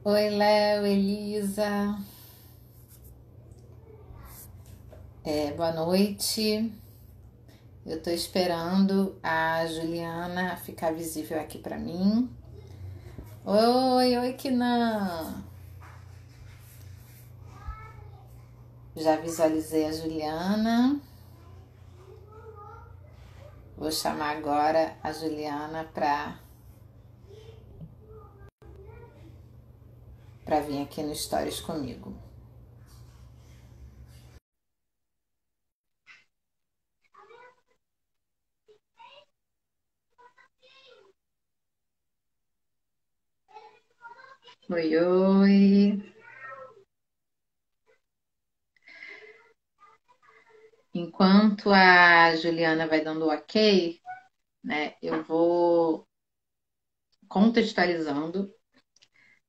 Oi, Léo, Elisa. Boa noite. Eu tô esperando a Juliana ficar visível aqui pra mim. Oi, Kinan. Já visualizei a Juliana. Vou chamar agora a Juliana para vir aqui no Stories comigo. Oi. Enquanto a Juliana vai dando o ok, né, eu vou contextualizando.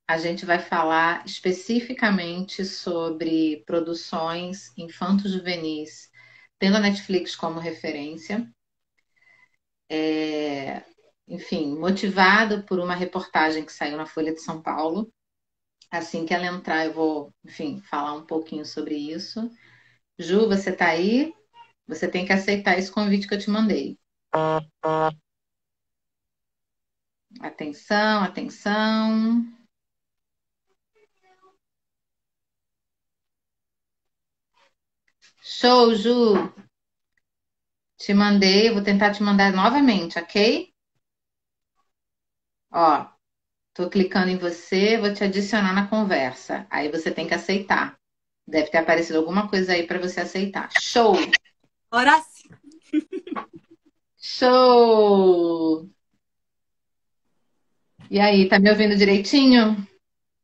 A gente vai falar especificamente sobre produções infanto-juvenis, tendo a Netflix como referência. Enfim, motivado por uma reportagem que saiu na Folha de São Paulo. Assim que ela entrar, eu vou, enfim, falar um pouquinho sobre isso. Ju, você está aí? Você tem que aceitar esse convite que eu te mandei. Atenção, atenção. Show, Ju. Te mandei, eu vou tentar te mandar novamente, ok? Ó, tô clicando em você, vou te adicionar na conversa. Aí você tem que aceitar. Deve ter aparecido alguma coisa aí para você aceitar. Show! Ora sim. Show! E aí, tá me ouvindo direitinho?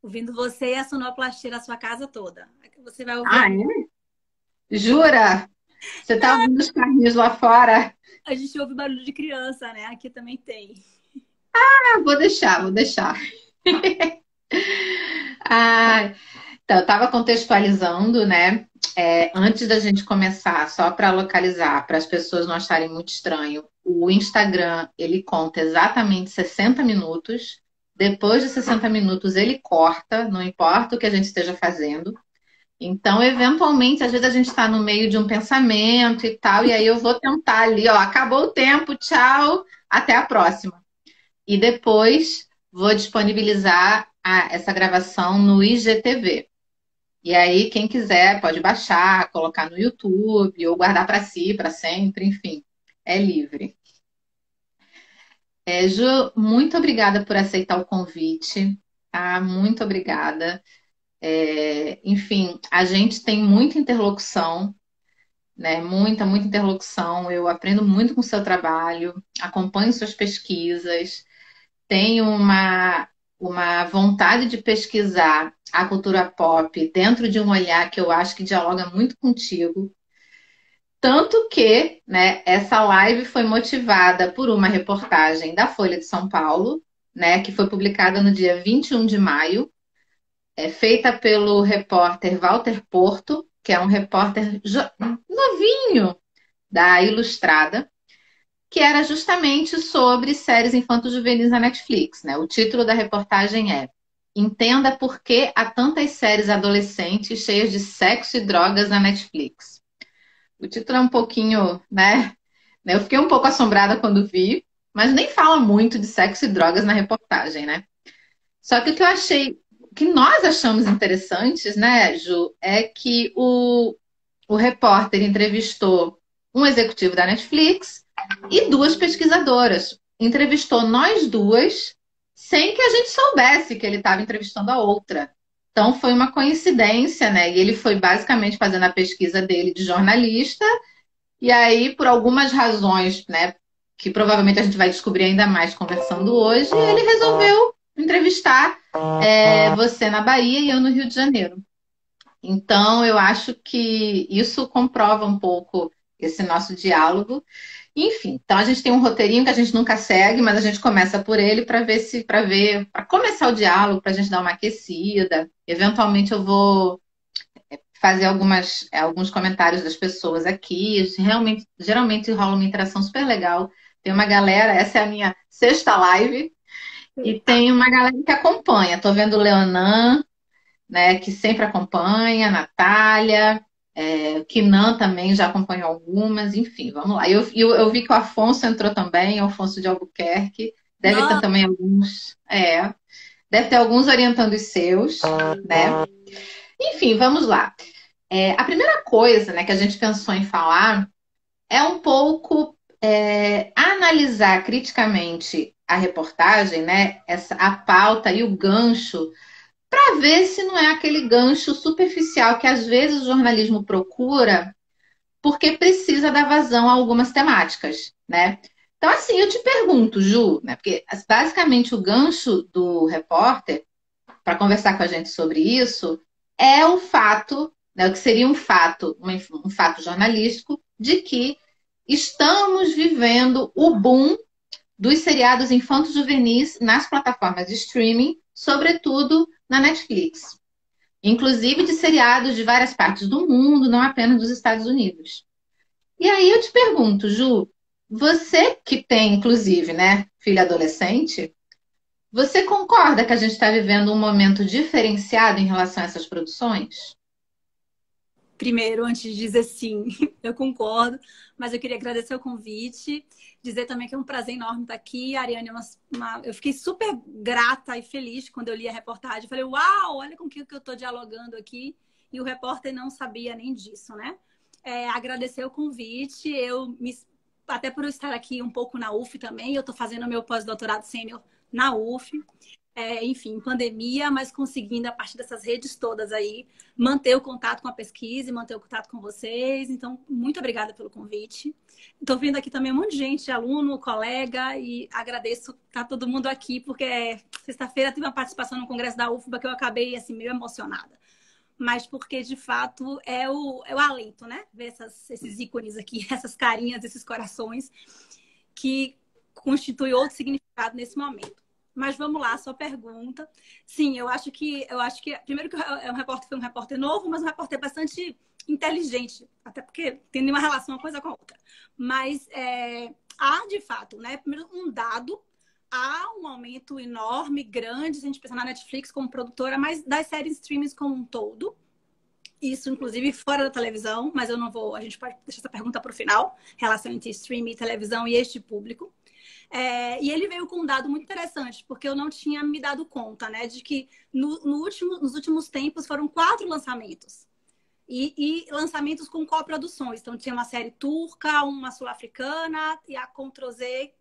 Ouvindo você e a sonoplastia da sua casa toda. Você vai ouvir Ah, agora. é? Jura? Você tá ouvindo os carrinhos lá fora? A gente ouve barulho de criança, né? Aqui também tem. Ah, vou deixar, vou deixar. Ah, então, eu estava contextualizando, né? Antes da gente começar, só para localizar, para as pessoas não acharem muito estranho, o Instagram ele conta exatamente 60 minutos. Depois de 60 minutos, ele corta, não importa o que a gente esteja fazendo. Então, eventualmente, às vezes a gente está no meio de um pensamento e tal, e aí eu vou tentar ali, ó, acabou o tempo, tchau, até a próxima. E depois vou disponibilizar essa gravação no IGTV. E aí, quem quiser pode baixar, colocar no YouTube ou guardar para si, para sempre, enfim, é livre. Ju, muito obrigada por aceitar o convite, tá? Muito obrigada. Enfim, a gente tem muita interlocução, né? Muita interlocução. Eu aprendo muito com o seu trabalho, acompanho suas pesquisas, tenho uma vontade de pesquisar a cultura pop dentro de um olhar que eu acho que dialoga muito contigo. Tanto que, né, essa live foi motivada por uma reportagem da Folha de São Paulo, né, que foi publicada no dia 21 de maio, feita pelo repórter Walter Porto, que é um repórter novinho da Ilustrada, que era justamente sobre séries infanto-juvenis na Netflix, né? O título da reportagem é Entenda por que há tantas séries adolescentes cheias de sexo e drogas na Netflix. O título é um pouquinho, né? Eu fiquei um pouco assombrada quando vi, mas nem fala muito de sexo e drogas na reportagem, né? Só que o que eu achei, o que nós achamos interessantes, né, Ju, é que o repórter entrevistou um executivo da Netflix e duas pesquisadoras. Entrevistou nós duas sem que a gente soubesse que ele estava entrevistando a outra. Então foi uma coincidência, né? E ele foi basicamente fazendo a pesquisa dele de jornalista, e aí, por algumas razões, né, que provavelmente a gente vai descobrir ainda mais conversando hoje, ele resolveu entrevistar você na Bahia e eu no Rio de Janeiro. Então, eu acho que isso comprova um pouco esse nosso diálogo. Enfim, então a gente tem um roteirinho que a gente nunca segue, mas a gente começa por ele para começar o diálogo, para a gente dar uma aquecida. Eventualmente eu vou fazer alguns comentários das pessoas aqui. Realmente, geralmente rola uma interação super legal. Tem uma galera, essa é a minha sexta live, e tem uma galera que acompanha. Estou vendo o Leonan, né, que sempre acompanha, Natália, o Kinan também já acompanhou algumas, enfim, vamos lá. Eu vi que o Afonso entrou também, Afonso de Albuquerque, deve ter Nossa, também deve ter alguns orientando os seus, né? Enfim, vamos lá. A primeira coisa, né, que a gente pensou em falar é um pouco analisar criticamente a reportagem, né, a pauta e o gancho para ver se não é aquele gancho superficial que às vezes o jornalismo procura porque precisa dar vazão a algumas temáticas, né? Então, assim, eu te pergunto, Ju, né? Porque basicamente o gancho do repórter para conversar com a gente sobre isso é o fato, né, o que seria um fato jornalístico, de que estamos vivendo o boom dos seriados infantos juvenis nas plataformas de streaming, sobretudo na Netflix. Inclusive de seriados de várias partes do mundo, não apenas dos Estados Unidos. E aí eu te pergunto, Ju, você que tem, inclusive, né, filha adolescente, você concorda que a gente está vivendo um momento diferenciado em relação a essas produções? primeiro, antes de dizer sim, eu concordo, mas eu queria agradecer o convite, dizer também que é um prazer enorme estar aqui. A Ariane, eu fiquei super grata e feliz quando eu li a reportagem. Falei, uau, olha com o que eu estou dialogando aqui. E o repórter não sabia nem disso, né? Agradecer o convite, até por eu estar aqui um pouco na UF também, eu estou fazendo meu pós-doutorado sênior na UF. Enfim, pandemia, mas conseguindo, a partir dessas redes todas aí, manter o contato com a pesquisa e manter o contato com vocês. Então, muito obrigada pelo convite. Estou vendo aqui também um monte de gente, aluno, colega, e agradeço estar todo mundo aqui, porque sexta-feira tive uma participação no Congresso da UFBA que eu acabei, assim, meio emocionada. Mas porque, de fato, é o alento, né? Ver esses ícones aqui, essas carinhas, esses corações, que constitui outro significado nesse momento. Mas vamos lá, sua pergunta. Sim, eu acho que primeiro que foi um repórter novo, mas um repórter bastante inteligente, até porque tem nenhuma relação uma coisa com a outra. Mas há de fato, né? Primeiro um dado, há um aumento enorme, grande, se a gente pensar na Netflix como produtora, mas das séries streaming como um todo. Isso, inclusive, fora da televisão, mas eu não vou. A gente pode deixar essa pergunta para o final, relação entre streaming, televisão e este público. E ele veio com um dado muito interessante, porque eu não tinha me dado conta, né, de que nos últimos tempos foram 4 lançamentos. E lançamentos com coproduções. Então, tinha uma série turca, uma sul-africana e a Ctrl-Z,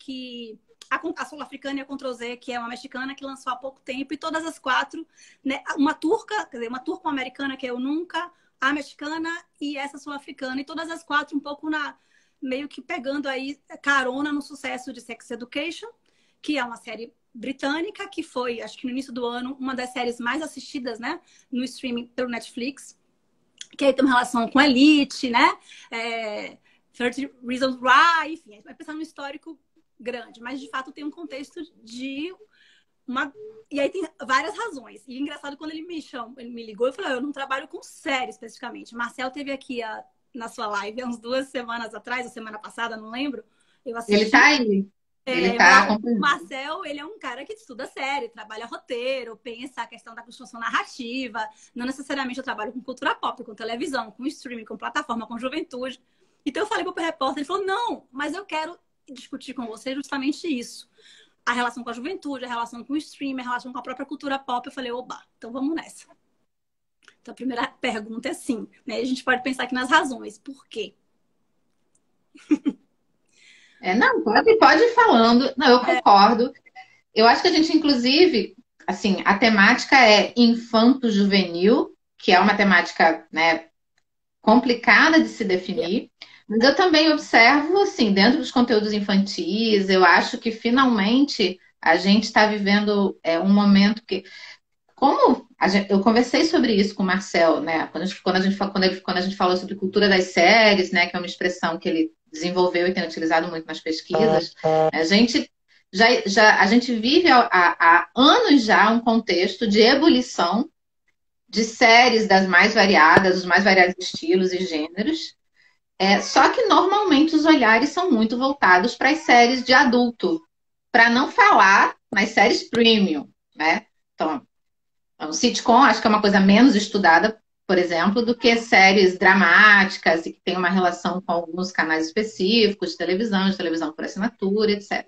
a sul-africana e a Ctrl-Z, que é uma mexicana, que lançou há pouco tempo. E todas as 4, né, uma turca, uma americana, que é Eu Nunca, a mexicana e essa sul-africana. E todas as 4 um pouco meio que pegando aí carona no sucesso de Sex Education, que é uma série britânica, que foi, acho que no início do ano, uma das séries mais assistidas, né, no streaming pelo Netflix, que aí tem uma relação com Elite, né, 30 Reasons Why, enfim, vai pensar num histórico grande, mas de fato tem um contexto de e aí tem várias razões. E engraçado, quando ele me ligou, eu falei, eu não trabalho com série especificamente. Marcel teve aqui na sua live há uns 2 semanas atrás, ou semana passada, não lembro. Eu Ele assisti. está aí. Ele está O acompanhando. Marcel, ele é um cara que estuda série, trabalha roteiro, pensa a questão da construção narrativa. Não necessariamente eu trabalho com cultura pop, com televisão, com streaming, com plataforma, com juventude. Então eu falei para o repórter, ele falou, não, mas eu quero discutir com você justamente isso. A relação com a juventude, a relação com o streaming, a relação com a própria cultura pop. Eu falei, oba, então vamos nessa. Então a primeira pergunta é sim, né? A gente pode pensar aqui nas razões. Por quê? Não, pode ir falando. Não, eu concordo. Eu acho que a gente, inclusive, assim, a temática é infanto-juvenil, que é uma temática, né, complicada de se definir. Mas eu também observo, assim, dentro dos conteúdos infantis, eu acho que finalmente a gente está vivendo um momento que eu conversei sobre isso com o Marcel, né? Quando a gente falou sobre cultura das séries, né? Que é uma expressão que ele desenvolveu e tem utilizado muito nas pesquisas, a gente vive há anos já um contexto de ebulição de séries das mais variadas, os mais variados estilos e gêneros. Só que normalmente os olhares são muito voltados para as séries de adulto, para não falar nas séries premium, né? Então, o sitcom acho que é uma coisa menos estudada, por exemplo, do que séries dramáticas e que tem uma relação com alguns canais específicos de televisão por assinatura, etc.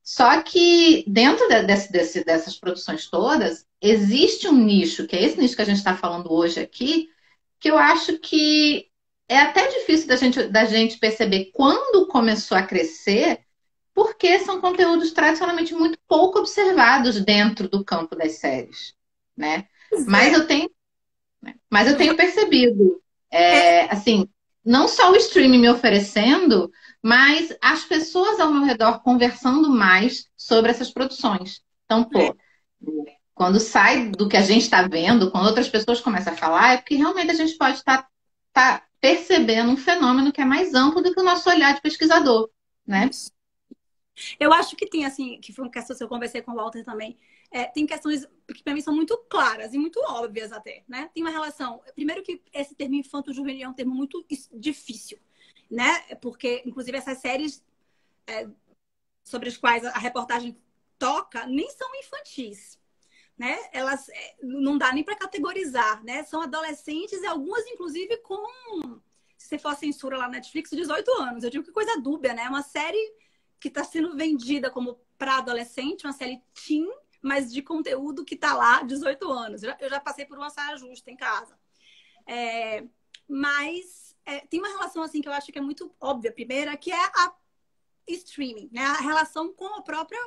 Só que dentro dessas produções todas, existe um nicho, que é esse nicho que a gente está falando hoje aqui, que eu acho que é até difícil da gente perceber quando começou a crescer, porque são conteúdos tradicionalmente muito pouco observados dentro do campo das séries, né? Mas eu tenho percebido, assim, não só o streaming me oferecendo, mas as pessoas ao meu redor conversando mais sobre essas produções. Então, pô, quando sai do que a gente está vendo, quando outras pessoas começam a falar, é porque realmente a gente pode estar percebendo um fenômeno que é mais amplo do que o nosso olhar de pesquisador, né? Eu acho que tem, assim, que foi uma questão que eu conversei com o Walter também, tem questões que para mim são muito claras e muito óbvias até, né? Tem uma relação, primeiro que esse termo infanto-juvenil é um termo muito difícil, né? Porque, inclusive, essas séries sobre as quais a reportagem toca nem são infantis, né? Elas não dá nem para categorizar, né? São adolescentes e algumas, inclusive, com, se for censura lá na Netflix, 18 anos. Eu digo que coisa dúbia, né? Uma série que está sendo vendida como para adolescente, uma série teen, mas de conteúdo que está lá 18 anos. Eu já passei por uma saia justa em casa. Mas tem uma relação assim que eu acho que é muito óbvia. Primeira, que é a streaming, né? A relação com a própria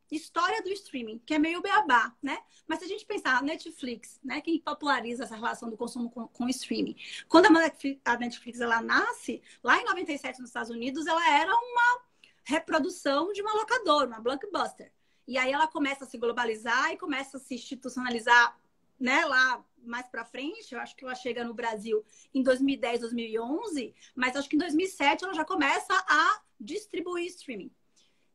história do streaming, que é meio beabá, né? Mas se a gente pensar, a Netflix, né? Quem populariza essa relação do consumo com streaming. Quando a Netflix ela nasce, lá em 97 nos Estados Unidos, ela era uma reprodução de uma locadora, uma blockbuster. E aí ela começa a se globalizar e começa a se institucionalizar, né, lá mais para frente. Eu acho que ela chega no Brasil em 2010, 2011, mas acho que em 2007 ela já começa a distribuir streaming.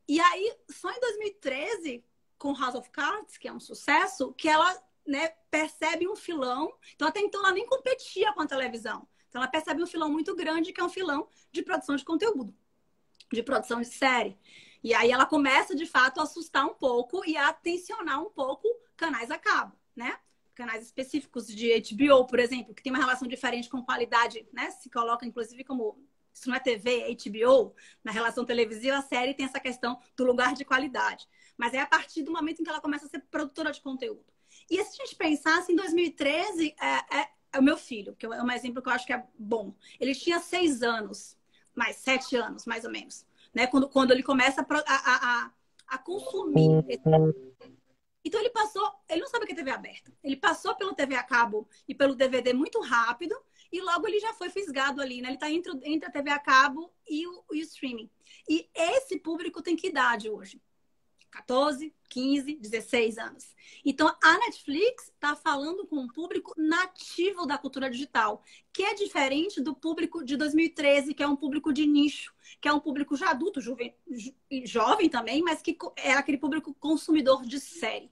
E aí, só em 2013, com House of Cards, que é um sucesso, que ela, né, percebe um filão. Então, até então, ela nem competia com a televisão. Então, ela percebe um filão muito grande, que é um filão de produção de conteúdo, de produção de série. E aí, ela começa, de fato, a assustar um pouco e a tensionar um pouco canais a cabo, né? Canais específicos de HBO, por exemplo, que tem uma relação diferente com qualidade, né? Se coloca, inclusive, como... Isso não é TV, é HBO. Na relação televisiva, a série tem essa questão do lugar de qualidade. Mas é a partir do momento em que ela começa a ser produtora de conteúdo. E se a gente pensasse, em 2013, é o meu filho, que é um exemplo que eu acho que é bom. Ele tinha 6 anos, 7 anos, mais ou menos. Né? Quando ele começa a consumir. Então, ele não sabe o que é TV aberta. Ele passou pelo TV a cabo e pelo DVD muito rápido. E logo ele já foi fisgado ali, né? Ele está entre a TV a cabo e o streaming. E esse público tem que idade hoje? 14, 15, 16 anos. Então, a Netflix está falando com um público nativo da cultura digital, que é diferente do público de 2013, que é um público de nicho, que é um público já adulto, jovem também, mas que é aquele público consumidor de série.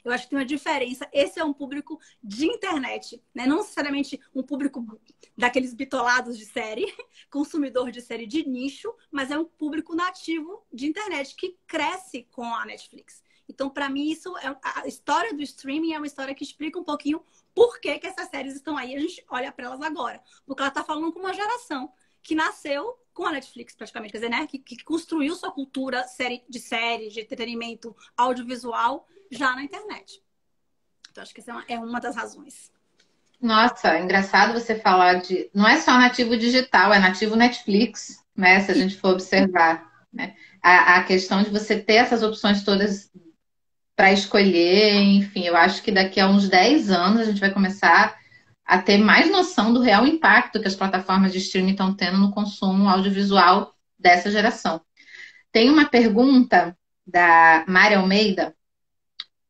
Eu acho que tem uma diferença. Esse é um público de internet, né? Não necessariamente um público daqueles bitolados de série, consumidor de série de nicho, mas é um público nativo de internet que cresce com a Netflix. Então, para mim, a história do streaming é uma história que explica um pouquinho por que essas séries estão aí. A gente olha para elas agora, porque ela está falando com uma geração que nasceu com a Netflix, praticamente, quer dizer, né? Que construiu sua cultura de entretenimento audiovisual já na internet. Então, acho que essa é uma das razões. Nossa, é engraçado você falar de... Não é só nativo digital, é nativo Netflix, né? Se a gente for observar, né? A questão de você ter essas opções todas para escolher, enfim, eu acho que daqui a uns 10 anos a gente vai começar a ter mais noção do real impacto que as plataformas de streaming estão tendo no consumo audiovisual dessa geração. Tem uma pergunta da Mari Almeida,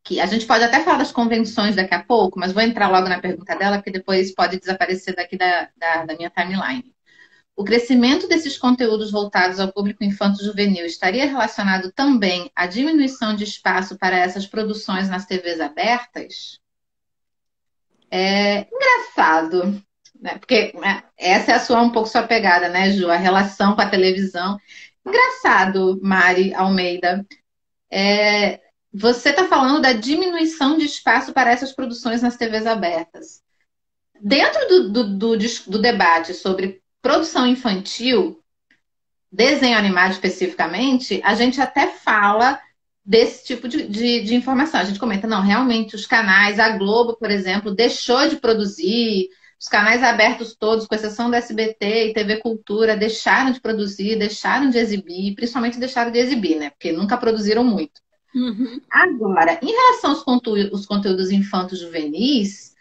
que a gente pode até falar das convenções daqui a pouco, mas vou entrar logo na pergunta dela, porque depois pode desaparecer daqui da minha timeline. O crescimento desses conteúdos voltados ao público infanto-juvenil estaria relacionado também à diminuição de espaço para essas produções nas TVs abertas? É engraçado, né? Porque essa é um pouco sua pegada, né, Ju? A relação com a televisão. Engraçado, Mari Almeida. Você está falando da diminuição de espaço para essas produções nas TVs abertas. Dentro do debate sobre produção infantil, desenho animado especificamente, a gente até fala desse tipo de informação. A gente comenta, não, realmente os canais, a Globo, por exemplo, deixou de produzir, os canais abertos todos, com exceção do SBT e TV Cultura, deixaram de produzir, deixaram de exibir, principalmente deixaram de exibir, né? Porque nunca produziram muito. Uhum. Agora, em relação aos conteúdos infantos juvenis,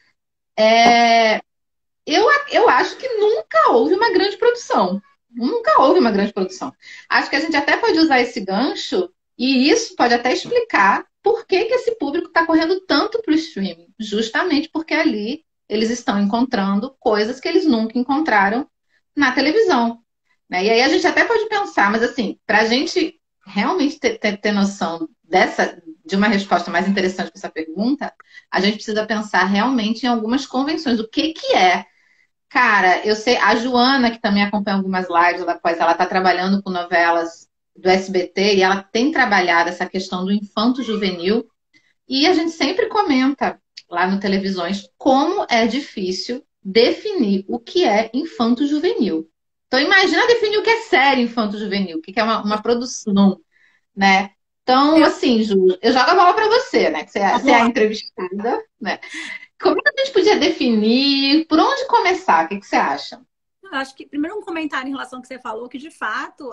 eu acho que nunca houve uma grande produção. Nunca houve uma grande produção. Acho que a gente até pode usar esse gancho e isso pode até explicar por que esse público está correndo tanto para o streaming. Justamente porque ali eles estão encontrando coisas que eles nunca encontraram na televisão. Né? E aí a gente até pode pensar, mas assim, para a gente realmente ter noção de uma resposta mais interessante para essa pergunta, a gente precisa pensar realmente em algumas convenções. O que é? Cara, eu sei, a Joana, que também acompanha algumas lives, ela está trabalhando com novelas do SBT e ela tem trabalhado essa questão do infanto-juvenil e a gente sempre comenta lá no Televisões como é difícil definir o que é infanto-juvenil. Então imagina definir o que é série infanto-juvenil, o que é uma produção, né? Então, assim, Ju, eu jogo a bola para você, né? Que você é a entrevistada, né? Como que a gente podia definir? Por onde começar? O que você acha? Eu acho que, primeiro, um comentário em relação ao que você falou, que de fato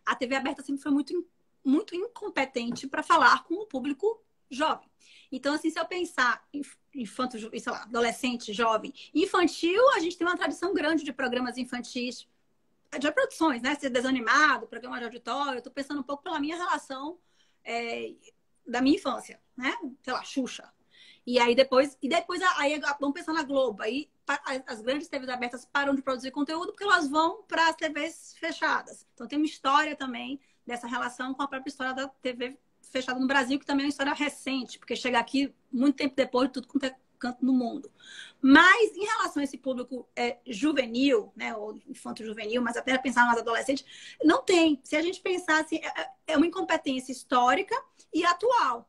a TV aberta sempre foi muito incompetente para falar com o público jovem. Então, assim, se eu pensar em infanto, sei lá, adolescente, jovem, infantil, a gente tem uma tradição grande de programas infantis, de produções, né? Ser desanimado, programa de auditório. Eu tô pensando um pouco pela minha relação da minha infância, né? Sei lá, Xuxa. E aí depois aí vamos pensar na Globo. Aí as grandes TVs abertas param de produzir conteúdo porque elas vão para as TVs fechadas. Então tem uma história também dessa relação com a própria história da TV fechada no Brasil, que também é uma história recente, porque chega aqui muito tempo depois de tudo quanto é canto no mundo. Mas em relação a esse público juvenil, né, ou infanto-juvenil, mas até pensar mais adolescente, não tem. Se a gente pensar assim, é uma incompetência histórica e atual.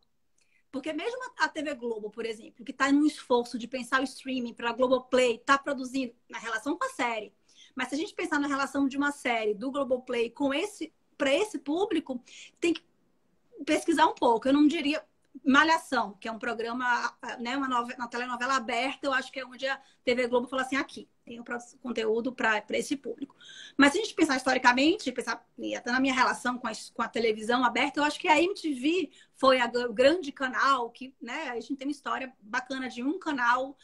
Porque mesmo a TV Globo, por exemplo, que está num esforço de pensar o streaming para a Globoplay, está produzindo na relação com a série. Mas se a gente pensar na relação de uma série do Globoplay para esse público, tem que pesquisar um pouco. Eu não diria Malhação, que é um programa, né, uma telenovela aberta, eu acho que é onde a TV Globo fala assim, aqui, tem um conteúdo para esse público. Mas se a gente pensar historicamente, até na minha relação com a televisão aberta, eu acho que a MTV foi o grande canal, que, né, a gente tem uma história bacana de um canal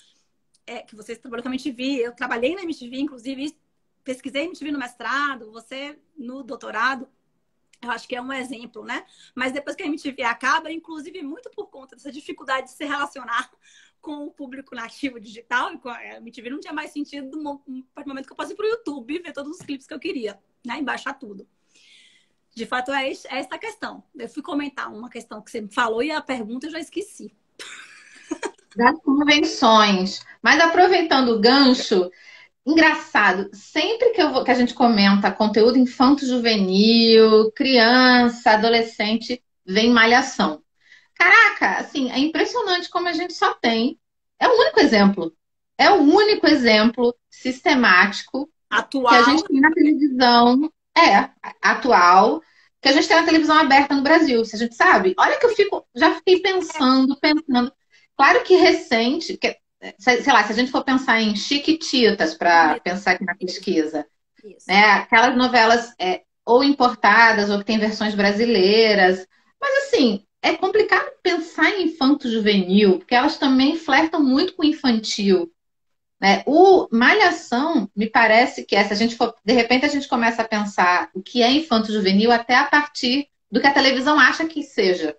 que você trabalhou com a MTV, eu trabalhei na MTV, inclusive, pesquisei MTV no mestrado, você no doutorado. Eu acho que é um exemplo, né? Mas depois que a MTV acaba, inclusive muito por conta dessa dificuldade de se relacionar com o público nativo digital, a MTV não tinha mais sentido no momento que eu passei para o YouTube e ver todos os clipes que eu queria, né? E baixar tudo. De fato, é essa a questão. Eu fui comentar uma questão que você me falou e a pergunta eu já esqueci. Das convenções. Mas aproveitando o gancho, engraçado, sempre que a gente comenta conteúdo infanto-juvenil, criança, adolescente, vem malhação. Caraca, assim, é impressionante como a gente só tem. É o único exemplo. É o único exemplo sistemático Atual. que a gente tem na televisão. Atual, que a gente tem na televisão aberta no Brasil. Se a gente sabe, olha que já fiquei pensando. Claro que recente, sei lá, se a gente for pensar em Chiquititas, para pensar aqui na pesquisa, né? Aquelas novelas ou importadas ou que tem versões brasileiras, mas assim, é complicado pensar em infanto-juvenil, porque elas também flertam muito com o infantil. Né? O Malhação, me parece que se a gente for, de repente a gente começa a pensar o que é infanto-juvenil até a partir do que a televisão acha que seja.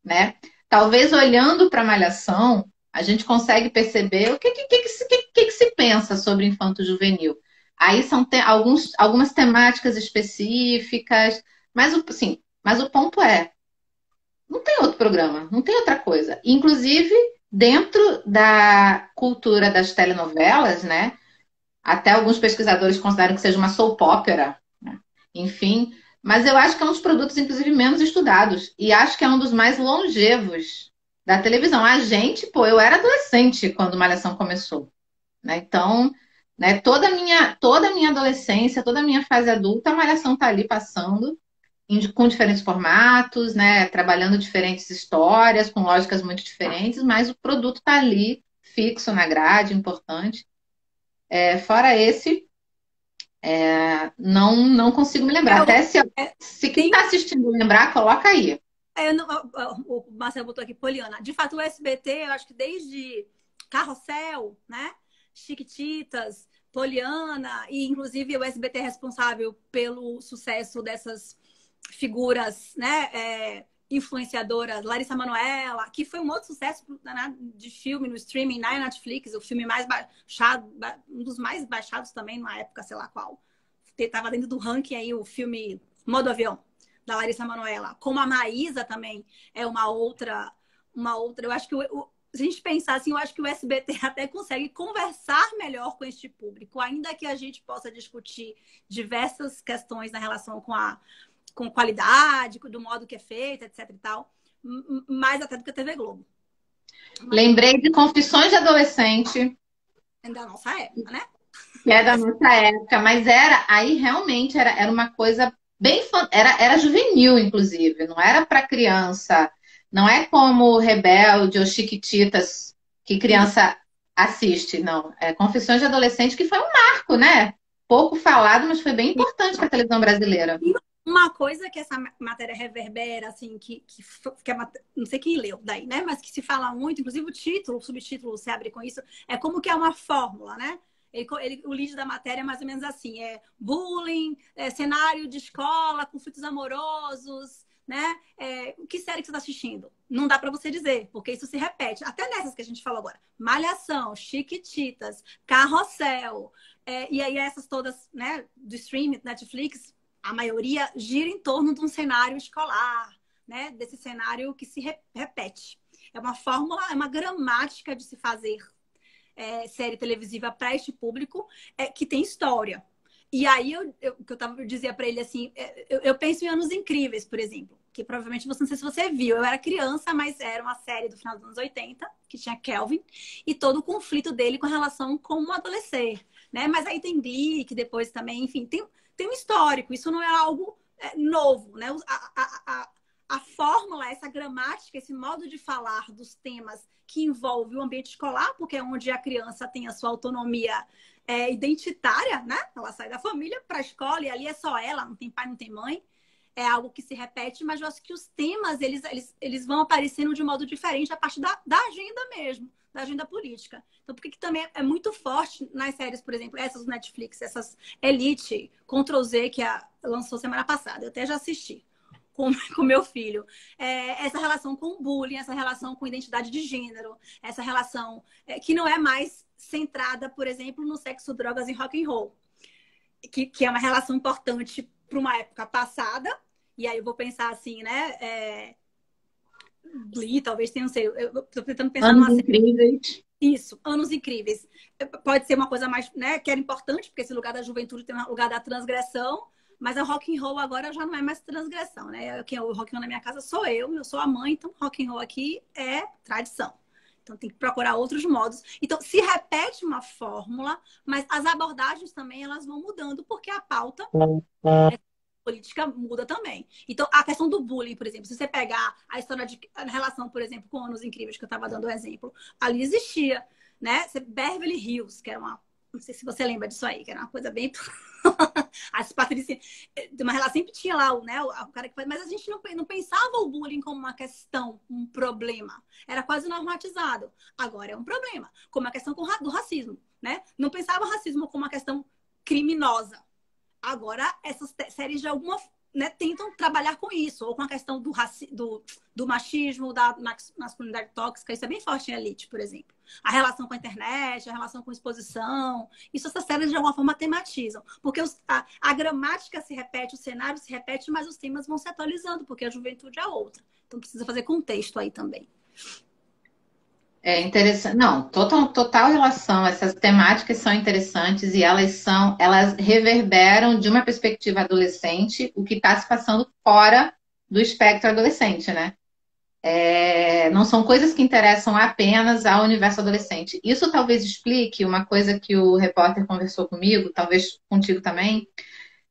Né? talvez olhando para a Malhação, a gente consegue perceber o que se pensa sobre infanto-juvenil. Aí são algumas temáticas específicas, mas o ponto é, não tem outro programa, não tem outra coisa. Inclusive, dentro da cultura das telenovelas, né? Até alguns pesquisadores consideram que seja uma soap opera, né? Enfim, mas eu acho que é um dos produtos, inclusive, menos estudados. E acho que é um dos mais longevos da televisão. A gente, pô, eu era adolescente quando Malhação começou, né? Então, né, toda a minha adolescência, toda a minha fase adulta, a Malhação tá ali passando com diferentes formatos, né? Trabalhando diferentes histórias, com lógicas muito diferentes, mas o produto tá ali, fixo na grade, importante. Fora esse, não consigo me lembrar. Até se quem está assistindo lembrar, coloca aí. O Marcelo botou aqui, Poliana. De fato, o SBT, eu acho que desde Carrossel, né? Chiquititas, Poliana, e inclusive o SBT é responsável pelo sucesso dessas figuras, né? Influenciadoras, Larissa Manoela, que foi um outro sucesso, né, de filme no streaming na Netflix, o filme mais baixado, um dos mais baixados também, numa época, sei lá qual. Tava dentro do ranking aí o filme Modo Avião, da Larissa Manoela. Como a Maísa também é uma outra. Eu acho que se a gente pensar assim, eu acho que o SBT até consegue conversar melhor com este público, ainda que a gente possa discutir diversas questões na relação com qualidade, do modo que é feito, etc e tal, mais até do que a TV Globo. Lembrei de Confissões de Adolescente. Da nossa época, né? Que é da nossa época, mas aí realmente era uma coisa bem era juvenil, inclusive, não era para criança, não é como Rebelde ou Chiquititas que criança assiste, não. É Confissões de Adolescente, que foi um marco, né? Pouco falado, mas foi bem importante para a televisão brasileira. Uma coisa que essa matéria reverbera, assim, que não sei quem leu daí, né? Mas que se fala muito, inclusive o subtítulo se abre com isso, é como que é uma fórmula, né? O lead da matéria é mais ou menos assim: bullying, cenário de escola, conflitos amorosos, né? Que série que você está assistindo? Não dá para você dizer, porque isso se repete. Até nessas que a gente falou agora: Malhação, Chiquititas, Carrossel, e aí essas todas, né? Do streaming, Netflix, a maioria gira em torno de um cenário escolar, né? Desse cenário que se repete. É uma fórmula, é uma gramática de se fazer série televisiva para este público que tem história. E aí eu dizia para ele assim, eu penso em Anos Incríveis, por exemplo, que provavelmente você não sei se você viu. Eu era criança, mas era uma série do final dos anos 80, que tinha Kelvin, e todo o conflito dele com relação com um adolescente, né? Mas aí tem Glee, que depois também, enfim, tem um histórico. Isso não é algo novo, né? A fórmula, essa gramática, esse modo de falar dos temas que envolve o ambiente escolar, porque é onde a criança tem a sua autonomia identitária, né? Ela sai da família para a escola e ali é só ela, não tem pai, não tem mãe. É algo que se repete, mas eu acho que os temas, eles vão aparecendo de um modo diferente a partir da agenda mesmo, da agenda política. Então, por que também é muito forte nas séries, por exemplo, essas do Netflix, essas Elite, Ctrl Z, que lançou semana passada, eu até já assisti com meu filho. Essa relação com o bullying, essa relação com identidade de gênero, essa relação que não é mais centrada, por exemplo, no sexo, drogas e rock and roll, que é uma relação importante para uma época passada. E aí eu vou pensar assim, né? Glee, talvez tenha, não sei. Eu tô tentando pensar Anos Incríveis. Isso, Anos Incríveis. Pode ser uma coisa mais, né? Que era importante, porque esse lugar da juventude tem um lugar da transgressão. Mas a rock and roll agora já não é mais transgressão, né? O rock and roll na minha casa sou eu sou a mãe, então rock and roll aqui é tradição. Então tem que procurar outros modos. Então se repete uma fórmula, mas as abordagens também elas vão mudando, porque a pauta política muda também. Então a questão do bullying, por exemplo, se você pegar a história a relação, por exemplo, com Anos Incríveis, que eu estava dando o exemplo, ali existia, né? Beverly Hills, que era não sei se você lembra disso aí, que era uma coisa bem... As patricinhas... Mas ela sempre tinha lá né, o cara que faz... Mas a gente não pensava o bullying como uma questão, um problema. Era quase normatizado. Agora é um problema. Como a questão do racismo, né? Não pensava o racismo como uma questão criminosa. Agora, essas séries de alguma... né, tentam trabalhar com isso, ou com a questão do machismo, da masculinidade tóxica. Isso é bem forte em Elite, por exemplo. A relação com a internet, a relação com exposição. Isso essas séries de alguma forma tematizam. Porque a gramática se repete, o cenário se repete, mas os temas vão se atualizando, porque a juventude é outra. Então precisa fazer contexto aí também. É interessante. Não, total relação. Essas temáticas são interessantes e elas reverberam de uma perspectiva adolescente o que está se passando fora do espectro adolescente, né? Não são coisas que interessam apenas ao universo adolescente. Isso talvez explique uma coisa que o repórter conversou comigo, talvez contigo também,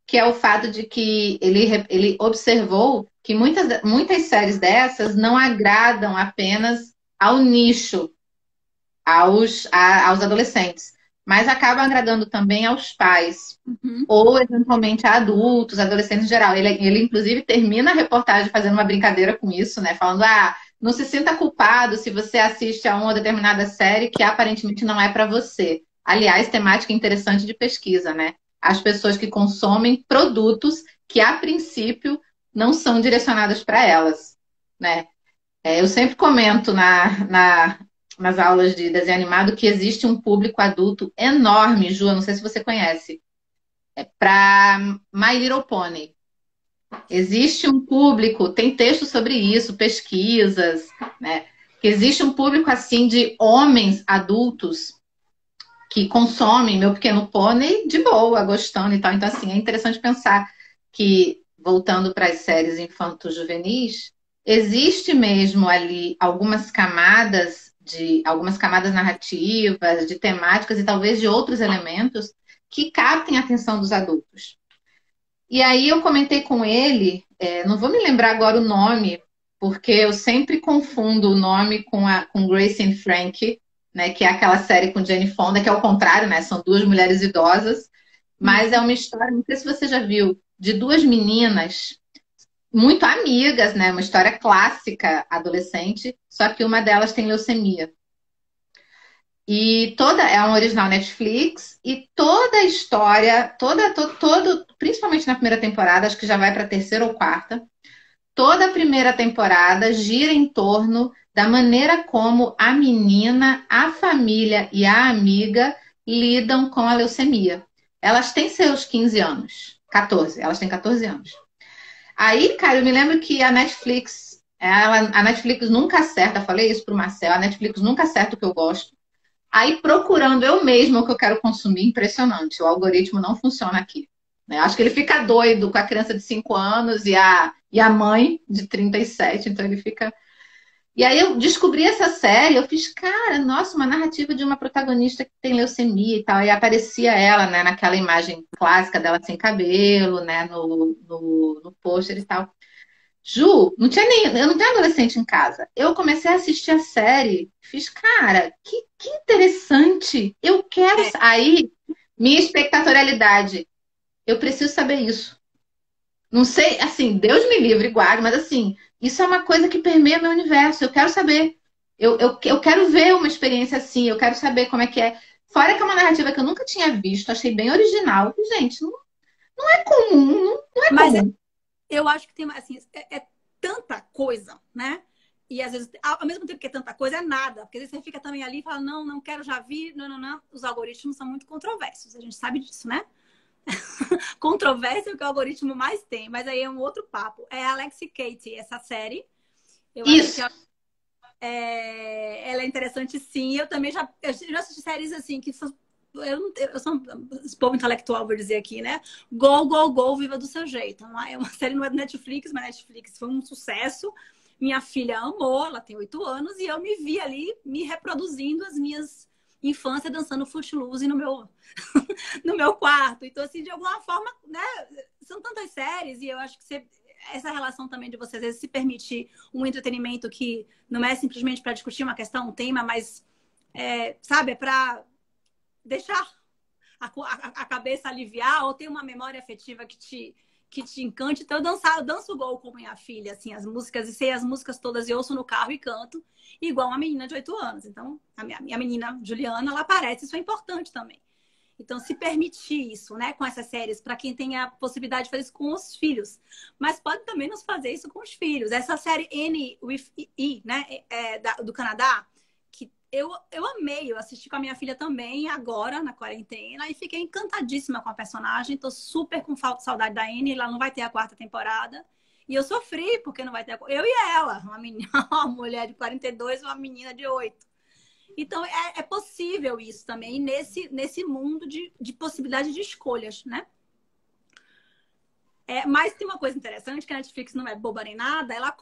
que é o fato de que ele observou que muitas séries dessas não agradam apenas ao nicho, aos adolescentes, mas acabam agradando também aos pais, ou eventualmente a adultos, adolescentes em geral. Ele inclusive, termina a reportagem fazendo uma brincadeira com isso, né? Falando, não se sinta culpado se você assiste a uma determinada série que aparentemente não é para você. Aliás, temática interessante de pesquisa, né? As pessoas que consomem produtos que, a princípio, não são direcionados para elas, né? Eu sempre comento nas aulas de desenho animado que existe um público adulto enorme, Ju, não sei se você conhece, para My Little Pony. Existe um público, tem texto sobre isso, pesquisas, né? Que existe um público assim de homens adultos que consomem Meu Pequeno Pônei de boa, gostando e tal. Então, assim, é interessante pensar que, voltando para as séries infanto-juvenis, existe mesmo ali algumas camadas narrativas, de temáticas e talvez de outros elementos que captem a atenção dos adultos. E aí eu comentei com ele, não vou me lembrar agora o nome, porque eu sempre confundo o nome com Grace and Frankie, né, que é aquela série com Jane Fonda, que é o contrário, né? São duas mulheres idosas, mas é uma história, não sei se você já viu, de duas meninas muito amigas, né? Uma história clássica adolescente, só que uma delas tem leucemia. E é um original Netflix, e toda a história, principalmente na primeira temporada, acho que já vai para a terceira ou quarta, toda a primeira temporada gira em torno da maneira como a menina, a família e a amiga lidam com a leucemia. Elas têm seus 15 anos, 14, elas têm 14 anos. Aí, cara, eu me lembro que a Netflix nunca acerta, falei isso pro Marcel, a Netflix nunca acerta o que eu gosto. Aí, procurando eu mesma o que eu quero consumir, impressionante. O algoritmo não funciona aqui. Né? Acho que ele fica doido com a criança de 5 anos e a mãe de 37. Então, ele fica... E aí, eu descobri essa série. Eu fiz, cara, nossa, uma narrativa de uma protagonista que tem leucemia e tal. E aparecia ela, né, naquela imagem clássica dela sem cabelo, né, no pôster e tal. Ju, eu não tenho adolescente em casa. Eu comecei a assistir a série, fiz, cara, que interessante. Eu quero. Aí, minha espectatorialidade, eu preciso saber isso. Não sei, assim, Deus me livre, guarde, mas assim, isso é uma coisa que permeia meu universo. Eu quero saber. Eu quero ver uma experiência assim, eu quero saber como é que é. Fora que é uma narrativa que eu nunca tinha visto, achei bem original. Gente, não é comum, não é mas comum. Eu acho que tem, assim, é tanta coisa, né? E às vezes, ao mesmo tempo que é tanta coisa, é nada. Porque às vezes você fica também ali e fala, não quero, já vi, não. Os algoritmos são muito controversos, a gente sabe disso, né? Controvérsia é o que o algoritmo mais tem, mas aí é um outro papo. É Alex e Katie, essa série. Eu Isso. acho que ela é interessante, sim. Eu também já assisti séries assim que são. Eu sou esse povo intelectual, vou dizer aqui, né? Go, viva do seu jeito. É uma série, não é do Netflix, mas Netflix foi um sucesso. Minha filha amou, ela tem 8 anos, e eu me vi ali me reproduzindo as minhas infâncias dançando Footloose no meu quarto. Então, assim, de alguma forma, né? São tantas séries, e eu acho que essa relação também de você, às vezes, se permitir um entretenimento que não é simplesmente para discutir uma questão, um tema, mas, sabe, é para deixar a cabeça aliviar ou ter uma memória afetiva que te encante. Então, eu danço Gol com minha filha, assim, as músicas, e sei as músicas todas, e ouço no carro e canto, igual uma menina de 8 anos. Então, a minha menina, Juliana, ela aparece, isso é importante também. Então, se permitir isso, né, com essas séries, para quem tem a possibilidade de fazer isso com os filhos. Mas pode também nos fazer isso com os filhos. Essa série N with E, né, do Canadá, que eu amei, eu assisti com a minha filha também, agora, na quarentena, e fiquei encantadíssima com a personagem. Tô super com saudade da N, ela não vai ter a 4ª temporada. E eu sofri, porque não vai ter eu e ela, uma menina, uma mulher de 42 e uma menina de 8. Então, é possível isso também nesse mundo de possibilidade de escolhas, né? Mas tem uma coisa interessante, que a Netflix não é boba nem nada, ela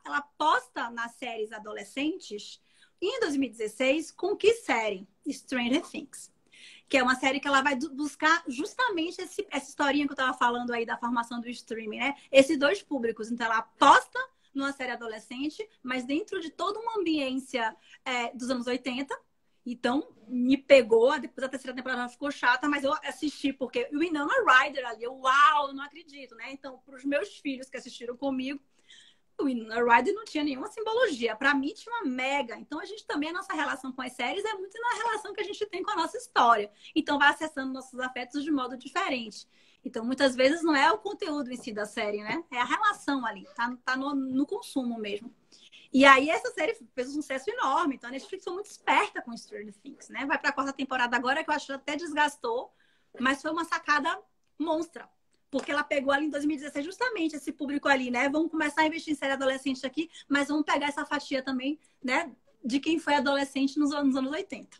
ela posta nas séries adolescentes, em 2016, com que série? Stranger Things. Que é uma série que ela vai buscar justamente essa historinha que eu estava falando aí da formação do streaming, né? Esses dois públicos. Então, ela aposta numa série adolescente, mas dentro de toda uma ambiência dos anos 80. Então, me pegou. Depois da 3ª temporada ficou chata, mas eu assisti porque o Winona Ryder ali, uau, não acredito, né? Então, para os meus filhos que assistiram comigo, o Winona Ryder não tinha nenhuma simbologia. Para mim, tinha uma mega. Então, a gente também, a nossa relação com as séries é muito na relação que a gente tem com a nossa história. Então, vai acessando nossos afetos de modo diferente. Então, muitas vezes, não é o conteúdo em si da série, né? É a relação ali. Tá no consumo mesmo. E aí, essa série fez um sucesso enorme. Então, a Netflix foi muito esperta com Stranger Things, né? Vai para a 4ª temporada agora, que eu acho que até desgastou. Mas foi uma sacada monstra. Porque ela pegou ali em 2016 justamente esse público ali, né? Vamos começar a investir em série adolescente aqui, mas vamos pegar essa fatia também, né? De quem foi adolescente nos anos 80.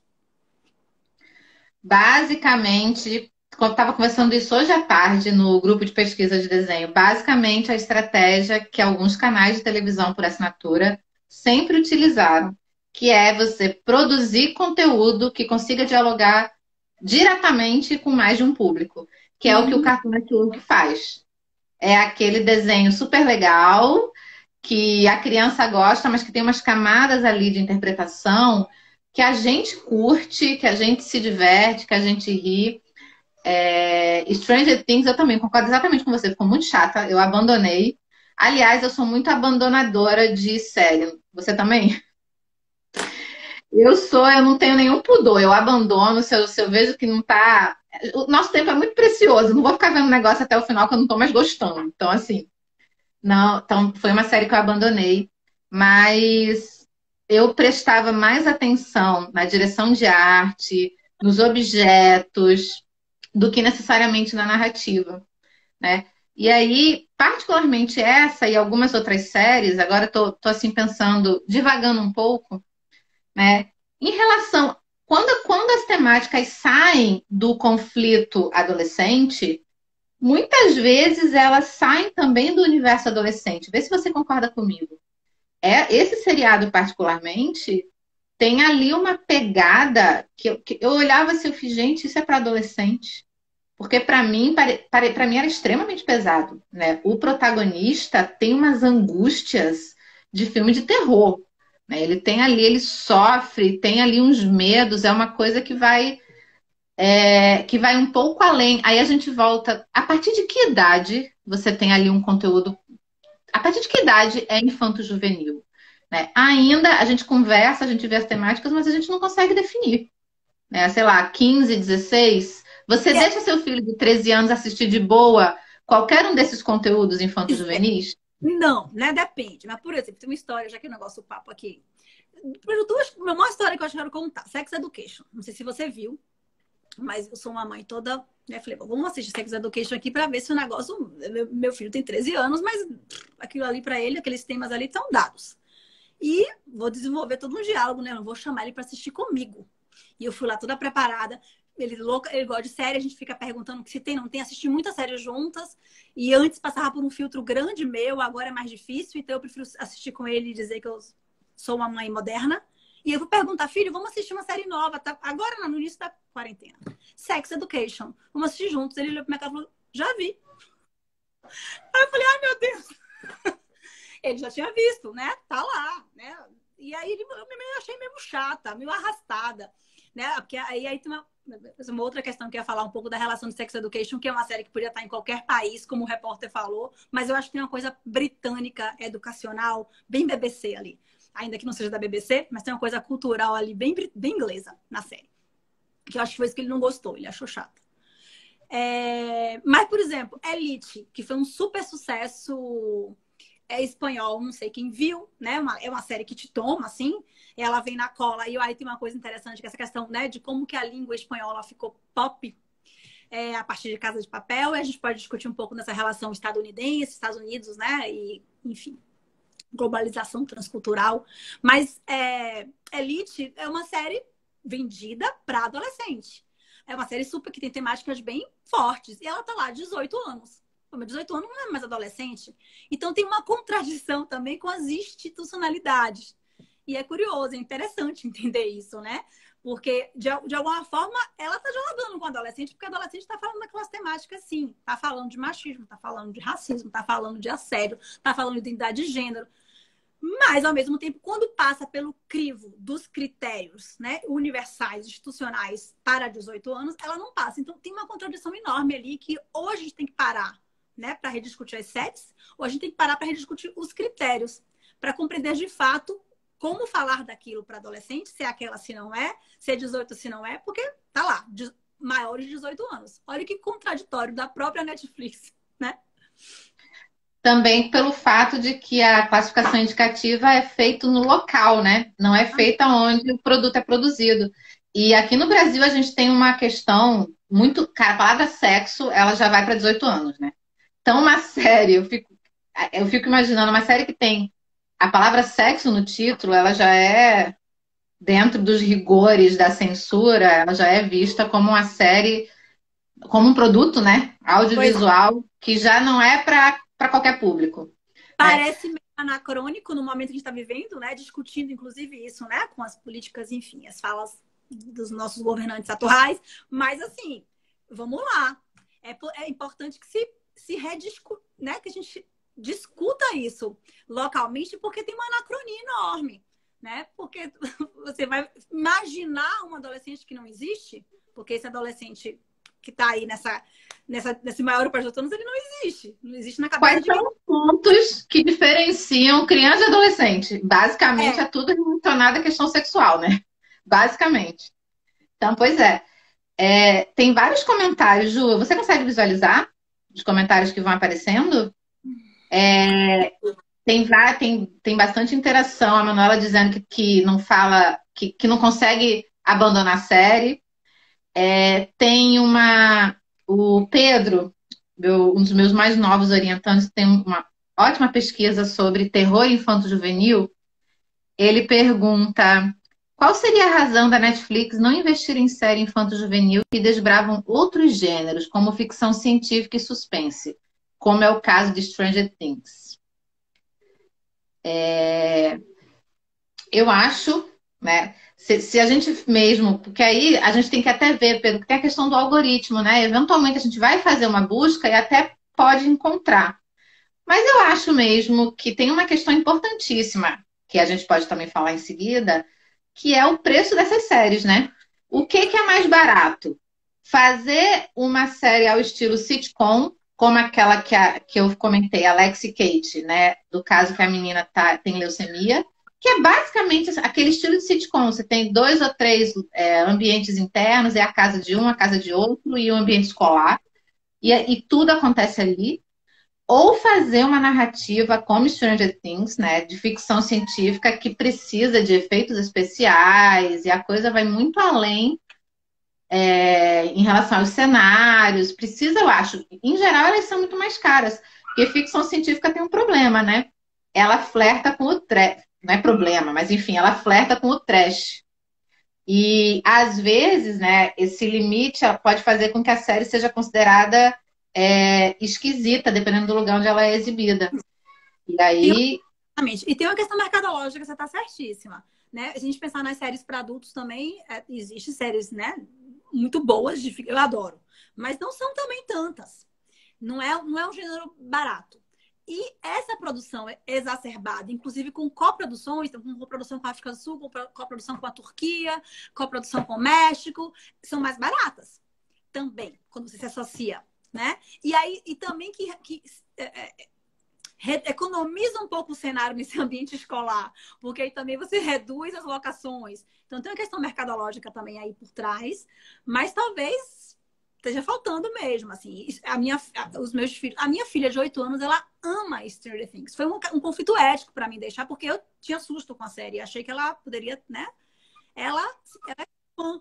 Basicamente, quando estava conversando isso hoje à tarde no grupo de pesquisa de desenho, basicamente a estratégia que alguns canais de televisão por assinatura sempre utilizaram, que é você produzir conteúdo que consiga dialogar diretamente com mais de um público, que é o que o Cartoon Network faz. É aquele desenho super legal, que a criança gosta, mas que tem umas camadas ali de interpretação que a gente curte, que a gente se diverte, que a gente ri. Stranger Things, eu também concordo exatamente com você, ficou muito chata, eu abandonei. Aliás, eu sou muito abandonadora de série. Você também? Eu não tenho nenhum pudor, eu abandono se eu vejo que não tá. O nosso tempo é muito precioso, não vou ficar vendo negócio até o final que eu não tô mais gostando. Então, assim, não, então foi uma série que eu abandonei, mas eu prestava mais atenção na direção de arte, nos objetos, do que necessariamente na narrativa, né? E aí, particularmente essa e algumas outras séries, agora tô assim pensando, divagando um pouco, né? Em relação, quando as temáticas saem do conflito adolescente, muitas vezes elas saem também do universo adolescente. Vê se você concorda comigo. Esse seriado, particularmente, tem ali uma pegada que eu olhava assim, eu fiz, gente, isso é para adolescente. Porque para mim, para mim era extremamente pesado, né? O protagonista tem umas angústias de filme de terror, né? Ele tem ali, ele sofre, tem ali uns medos, é uma coisa que vai um pouco além. Aí a gente volta. A partir de que idade você tem ali um conteúdo? A partir de que idade é infanto-juvenil? Né? Ainda a gente conversa, a gente vê as temáticas, mas a gente não consegue definir. Né? Sei lá, 15, 16. Você deixa seu filho de 13 anos assistir de boa qualquer um desses conteúdos infanto-juvenis? Não, né? Depende. Mas, por exemplo, tem uma história, já que o negócio, o papo aqui. Uma história que eu acho que eu quero contar. Sex Education. Não sei se você viu. Mas eu sou uma mãe toda, né? Falei, vamos assistir Sex Education aqui para ver se o negócio. Meu filho tem 13 anos, mas aquilo ali para ele, aqueles temas ali estão dados. E vou desenvolver todo um diálogo, né? Eu vou chamar ele para assistir comigo. E eu fui lá toda preparada. Ele gosta de série, a gente fica perguntando o que se tem, não tem, assistir muitas séries juntas. E antes passava por um filtro grande meu, agora é mais difícil, então eu prefiro assistir com ele e dizer que eu sou uma mãe moderna. E eu vou perguntar, filho, vamos assistir uma série nova, tá? Agora, no início da quarentena. Sex Education. Vamos assistir juntos. Ele olhou pra minha cara e falou, já vi. Aí eu falei, ai, meu Deus. Ele já tinha visto, né? Tá lá, né? E aí eu achei meio chata, meio arrastada, né? Porque aí tem uma outra questão que eu ia falar um pouco da relação de Sex Education, que é uma série que podia estar em qualquer país, como o repórter falou, mas eu acho que tem uma coisa britânica, educacional, bem BBC ali. Ainda que não seja da BBC, mas tem uma coisa cultural ali bem inglesa na série. que eu acho que foi isso que ele não gostou, ele achou chato. Mas, por exemplo, Elite, que foi um super sucesso espanhol, não sei quem viu, né? É uma série que te toma, assim, ela vem na cola. E aí tem uma coisa interessante, que é essa questão, né, de como que a língua espanhola ficou pop a partir de Casa de Papel, e a gente pode discutir um pouco nessa relação estadunidense, Estados Unidos, né? E, enfim, globalização transcultural. Mas Elite é uma série vendida para adolescente. É uma série super que tem temáticas bem fortes. E ela tá lá, 18 anos. Como 18 anos não é mais adolescente. Então tem uma contradição também com as institucionalidades. E é curioso, é interessante entender isso, né? Porque, de alguma forma, ela está dialogando com o adolescente, porque o adolescente está falando daquelas temáticas, sim. Está falando de machismo, está falando de racismo, está falando de assédio, está falando de identidade de gênero. Mas, ao mesmo tempo, quando passa pelo crivo dos critérios, né, universais, institucionais para 18 anos, ela não passa. Então, tem uma contradição enorme ali que ou a gente tem que parar, né, para rediscutir as séries, ou a gente tem que parar para rediscutir os critérios, para compreender de fato como falar daquilo para adolescente, se é aquela, se não é, se é 18, se não é, porque tá lá, maiores de 18 anos. Olha que contraditório da própria Netflix, né? Também pelo fato de que a classificação indicativa é feita no local, né? Não é feita onde o produto é produzido. E aqui no Brasil a gente tem uma questão muito... Cara, a palavra sexo, ela já vai para 18 anos, né? Então uma série, eu fico imaginando, uma série que tem a palavra sexo no título, ela já é, dentro dos rigores da censura, ela já é vista como uma série, como um produto, né? Audiovisual, que já não é para qualquer público. Parece meio anacrônico no momento que a gente está vivendo, né? Discutindo, inclusive, isso, né? Com as políticas, enfim, as falas dos nossos governantes atuais. Mas, assim, vamos lá. É importante que se rediscuta, né? Que a gente discuta isso localmente, porque tem uma anacronia enorme, né? Porque você vai imaginar um adolescente que não existe, porque esse adolescente que está aí nesse maior para os anos, ele não existe. Não existe na cabeça Quais são os pontos que diferenciam criança e adolescente? Basicamente, é tudo relacionado à questão sexual, né? Basicamente. Então, pois é. Tem vários comentários, Ju. Você consegue visualizar os comentários que vão aparecendo? Tem bastante interação. A Manuela dizendo que não fala, que não consegue abandonar a série. Tem o Pedro, um dos meus mais novos orientandos, tem uma ótima pesquisa sobre terror infanto-juvenil. Ele pergunta: qual seria a razão da Netflix não investir em série infanto-juvenil que desbravam outros gêneros, como ficção científica e suspense, como é o caso de Stranger Things? Eu acho, né? Se a gente mesmo, porque aí a gente tem que até ver, Pedro, que tem a questão do algoritmo, né? Eventualmente a gente vai fazer uma busca e até pode encontrar. Mas eu acho mesmo que tem uma questão importantíssima, que a gente pode também falar em seguida, que é o preço dessas séries, né? O que é mais barato? Fazer uma série ao estilo sitcom, como aquela que eu comentei, Alex e Kate, né? Do caso que a menina tem leucemia, que é basicamente aquele estilo de sitcom. Você tem 2 ou 3 ambientes internos, é a casa de um, a casa de outro, e o ambiente escolar. E tudo acontece ali. Ou fazer uma narrativa como Stranger Things, né, de ficção científica que precisa de efeitos especiais e a coisa vai muito além em relação aos cenários. Precisa, eu acho, em geral elas são muito mais caras, porque ficção científica tem um problema, né? Ela flerta com o trash, não é problema, mas enfim, ela flerta com o trash. E às vezes, né, esse limite pode fazer com que a série seja considerada esquisita, dependendo do lugar onde ela é exibida. E aí. E tem uma questão mercadológica, você está certíssima. Né? Se a gente pensar nas séries para adultos também, existem séries, né, muito boas, eu adoro. Mas não são também tantas. Não é um gênero barato. E essa produção é exacerbada, inclusive com coproduções, então, com coprodução com a África do Sul, com coprodução com a Turquia, coprodução com o México, são mais baratas também, quando você se associa, né? E aí, e também que economiza um pouco o cenário nesse ambiente escolar, porque aí também você reduz as locações. Então tem uma questão mercadológica também aí por trás, mas talvez esteja faltando mesmo, assim. Os meus filhos, a minha filha de 8 anos, ela ama Stranger Things. Foi um conflito ético para mim deixar, porque eu tinha susto com a série. Achei que ela poderia, né? Ela é fã,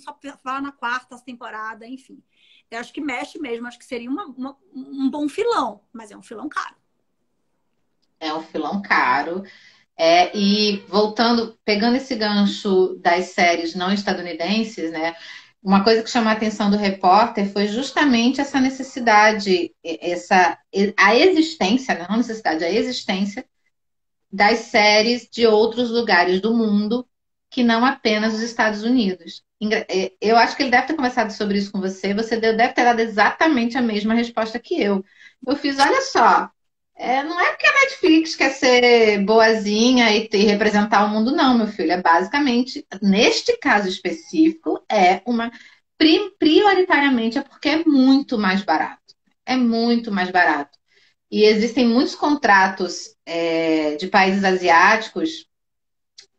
só fala na quarta temporada, enfim. Eu acho que mexe mesmo, acho que seria um bom filão, mas é um filão caro. É um filão caro. E voltando, pegando esse gancho das séries não estadunidenses, né? Uma coisa que chamou a atenção do repórter foi justamente essa necessidade, a existência, né? Não necessidade, a existência das séries de outros lugares do mundo que não apenas os Estados Unidos. Eu acho que ele deve ter conversado sobre isso com você. Você deve ter dado exatamente a mesma resposta que eu. Eu fiz, olha só, não é porque a Netflix quer ser boazinha e representar o mundo, não, meu filho. É basicamente, neste caso específico, prioritariamente é porque é muito mais barato. É muito mais barato. E existem muitos contratos de países asiáticos,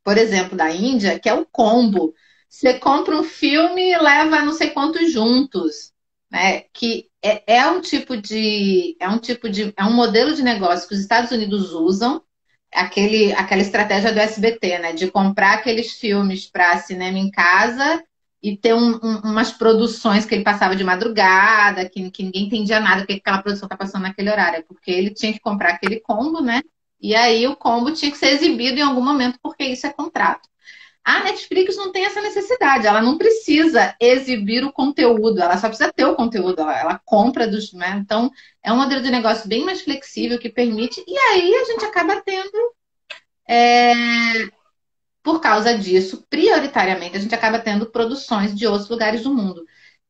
por exemplo, da Índia, que é o combo. Você compra um filme e leva não sei quantos juntos, né? Que é um modelo de negócio que os Estados Unidos usam, aquela estratégia do SBT, né? De comprar aqueles filmes para cinema em casa e ter umas produções que ele passava de madrugada, que ninguém entendia nada porque aquela produção está passando naquele horário, porque ele tinha que comprar aquele combo, né? E aí o combo tinha que ser exibido em algum momento, porque isso é contrato. A Netflix não tem essa necessidade, ela não precisa exibir o conteúdo, ela só precisa ter o conteúdo, ela compra dos. Né? Então, é um modelo de negócio bem mais flexível que permite, e aí a gente acaba tendo, por causa disso, prioritariamente, a gente acaba tendo produções de outros lugares do mundo.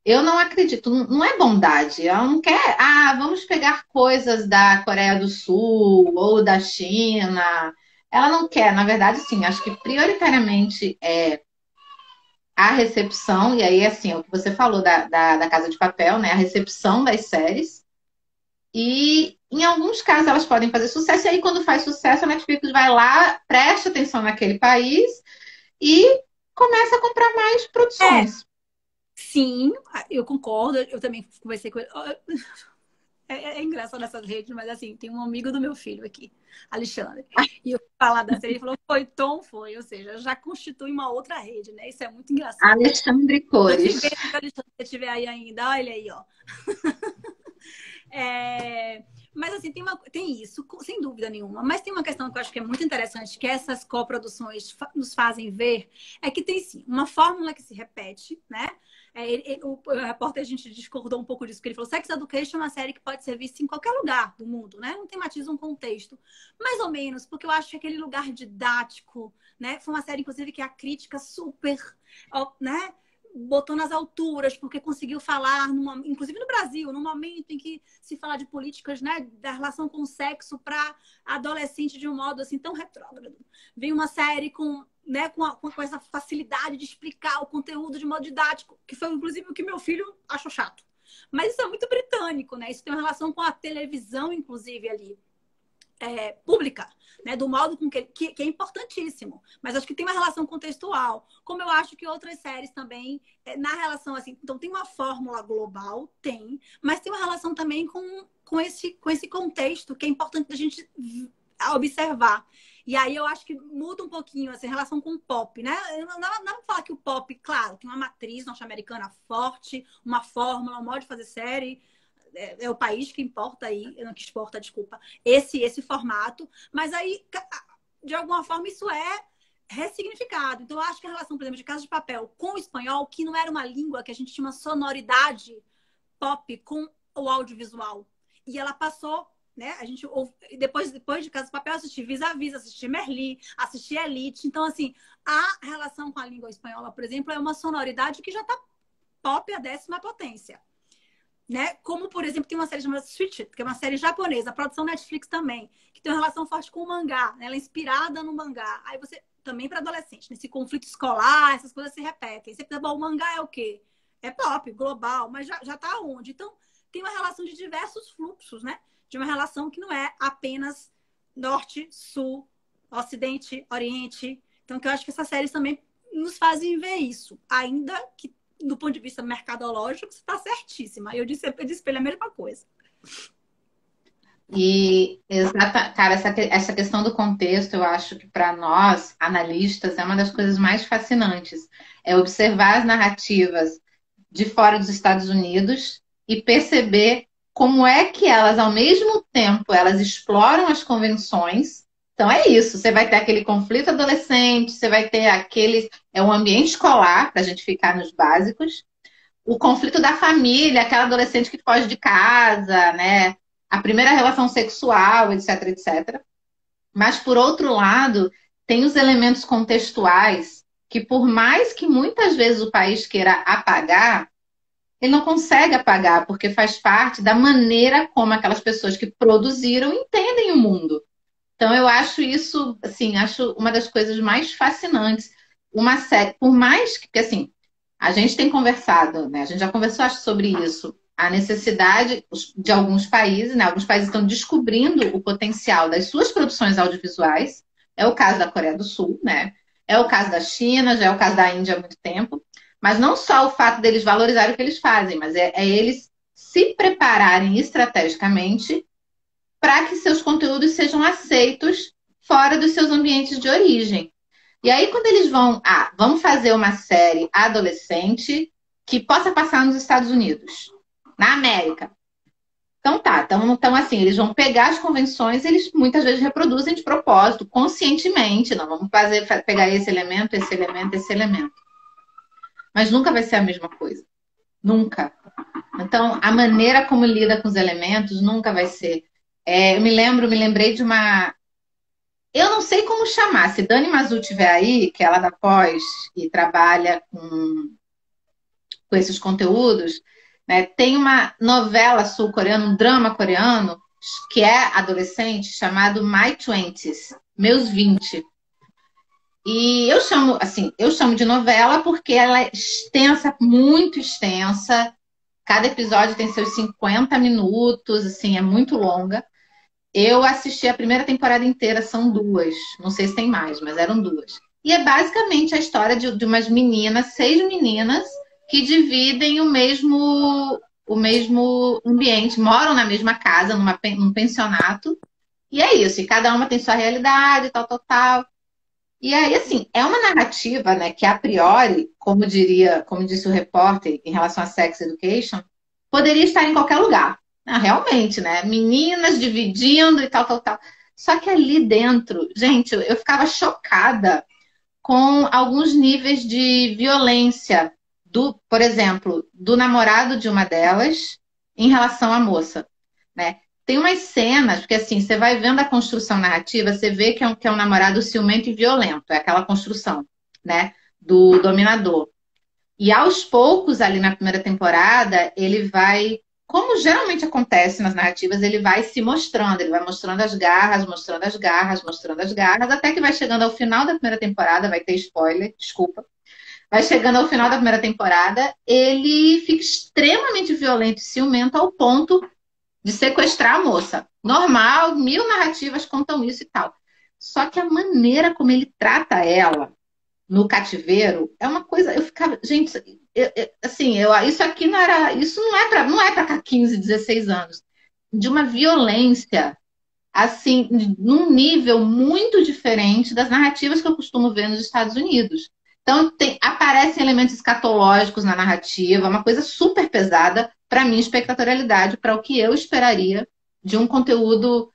Eu não acredito, não é bondade. Ela não quer, vamos pegar coisas da Coreia do Sul ou da China. Ela não quer, na verdade, sim, acho que prioritariamente é a recepção, e aí, assim, o que você falou da Casa de Papel, né? A recepção das séries. E em alguns casos elas podem fazer sucesso, e aí quando faz sucesso, a Netflix vai lá, presta atenção naquele país e começa a comprar mais produções. Sim, eu concordo. Eu também conversei com ele. É engraçado nessas redes, mas assim, tem um amigo do meu filho aqui, Alexandre. E eu falar da série, ele falou, foi Tom, foi. Ou seja, já constitui uma outra rede, né? Isso é muito engraçado. Alexandre Eu te Cores. vejo, Alexandre, se você estiver aí ainda, olha aí, ó. Mas assim, tem isso, sem dúvida nenhuma. Mas tem uma questão que eu acho que é muito interessante, que essas coproduções nos fazem ver, é que tem sim uma fórmula que se repete, né? O repórter, a gente discordou um pouco disso, porque ele falou Sex Education é uma série que pode ser vista em qualquer lugar do mundo, né? Não tematiza um contexto. Mais ou menos, porque eu acho que aquele lugar didático, né? Foi uma série, inclusive, que a crítica super, né? Botou nas alturas, porque conseguiu falar, inclusive no Brasil, num momento em que se fala de políticas, né, da relação com o sexo para adolescente de um modo assim tão retrógrado. Vem uma série com, né, com essa facilidade de explicar o conteúdo de modo didático, que foi inclusive o que meu filho achou chato. Mas isso é muito britânico, né? Isso tem uma relação com a televisão, inclusive, ali. Pública, né? Do modo com que é importantíssimo, mas acho que tem uma relação contextual, como eu acho que outras séries também, na relação assim, então tem uma fórmula global, mas tem uma relação também com esse contexto que é importante da gente observar. E aí eu acho que muda um pouquinho essa relação com o pop, né? Não vou falar que o pop, claro, tem uma matriz norte-americana forte, uma fórmula, um modo de fazer série, é o país que importa aí, que exporta, desculpa, esse formato, mas aí, de alguma forma, isso é ressignificado. Então, eu acho que a relação, por exemplo, de Casa de Papel com o espanhol, que não era uma língua que a gente tinha uma sonoridade pop com o audiovisual. E ela passou, né? A gente depois de Casa de Papel, assisti Vis-a-Vis, assisti Merli, assisti Elite. Então, assim, a relação com a língua espanhola, por exemplo, é uma sonoridade que já está pop à 10ª potência. Né? Como, por exemplo, tem uma série chamada Switch, que é uma série japonesa, a produção Netflix também, que tem uma relação forte com o mangá, né? Ela é inspirada no mangá. Aí você, também para adolescente, nesse conflito escolar, essas coisas se repetem. Você pensa, bom, o mangá é o quê? É pop, global, mas já tá onde? Então, tem uma relação de diversos fluxos, né? De uma relação que não é apenas norte, sul, ocidente, oriente. Então, que eu acho que essas séries também nos fazem ver isso. Ainda que, do ponto de vista mercadológico, você está certíssima. Eu disse para ele a mesma coisa. E, cara, essa questão do contexto, eu acho que para nós, analistas, é uma das coisas mais fascinantes. É observar as narrativas de fora dos Estados Unidos e perceber como é que elas, ao mesmo tempo, elas exploram as convenções. Então é isso, você vai ter aquele conflito adolescente, você vai ter aquele, é um ambiente escolar, para a gente ficar nos básicos, o conflito da família, aquela adolescente que foge de casa, né? A primeira relação sexual, etc, etc. Mas, por outro lado, tem os elementos contextuais que, por mais que muitas vezes o país queira apagar, ele não consegue apagar, porque faz parte da maneira como aquelas pessoas que produziram entendem o mundo. Então, eu acho isso, assim, acho uma das coisas mais fascinantes. Uma série, por mais que, assim, a gente tem conversado, né? A gente já conversou, acho, sobre isso. A necessidade de alguns países, né? Alguns países estão descobrindo o potencial das suas produções audiovisuais. É o caso da Coreia do Sul, né? É o caso da China, já é o caso da Índia há muito tempo. Mas não só o fato deles valorizarem o que eles fazem, mas é eles se prepararem estrategicamente para que seus conteúdos sejam aceitos fora dos seus ambientes de origem. E aí, quando eles vamos fazer uma série adolescente que possa passar nos Estados Unidos, na América. Então tá, então assim, eles vão pegar as convenções, eles muitas vezes reproduzem de propósito, conscientemente, não vamos pegar esse elemento, esse elemento, esse elemento. Mas nunca vai ser a mesma coisa. Nunca. Então, a maneira como lida com os elementos nunca vai ser. Eu me lembrei de uma. Eu não sei como chamar. Se Dani Mazu estiver aí, que ela da pós e trabalha com esses conteúdos, né, tem uma novela sul-coreana, um drama coreano, que é adolescente, chamado My Twenties, Meus 20. E eu chamo de novela porque ela é extensa, muito extensa. Cada episódio tem seus 50 minutos, assim, é muito longa. Eu assisti a primeira temporada inteira, são 2. Não sei se tem mais, mas eram 2. E é basicamente a história de umas meninas, 6 meninas, que dividem o mesmo ambiente, moram na mesma casa, num pensionato. E é isso, e cada uma tem sua realidade, tal, tal, tal. E aí, assim, é uma narrativa, né, que a priori, como disse o repórter em relação a Sex Education, poderia estar em qualquer lugar. Realmente, né? Meninas dividindo e tal, tal, tal. Só que ali dentro, gente, eu ficava chocada com alguns níveis de violência por exemplo, do namorado de uma delas em relação à moça, né? Tem umas cenas, porque assim, você vai vendo a construção narrativa, você vê que é um namorado ciumento e violento, é aquela construção, né? Do dominador. E aos poucos, ali na primeira temporada, ele vai, como geralmente acontece nas narrativas, ele vai se mostrando, ele vai mostrando as garras, mostrando as garras, mostrando as garras, até que vai chegando ao final da primeira temporada, vai ter spoiler, desculpa. Vai chegando ao final da primeira temporada, ele fica extremamente violento e ciumento ao ponto de sequestrar a moça. Normal, 1000 narrativas contam isso e tal. Só que a maneira como ele trata ela no cativeiro é uma coisa. Eu ficava, gente, isso aqui não era, isso não é para 15, 16 anos. De uma violência assim, num nível muito diferente das narrativas que eu costumo ver nos Estados Unidos. Então, aparecem elementos escatológicos na narrativa, uma coisa super pesada para a minha espectatorialidade, para o que eu esperaria de um conteúdo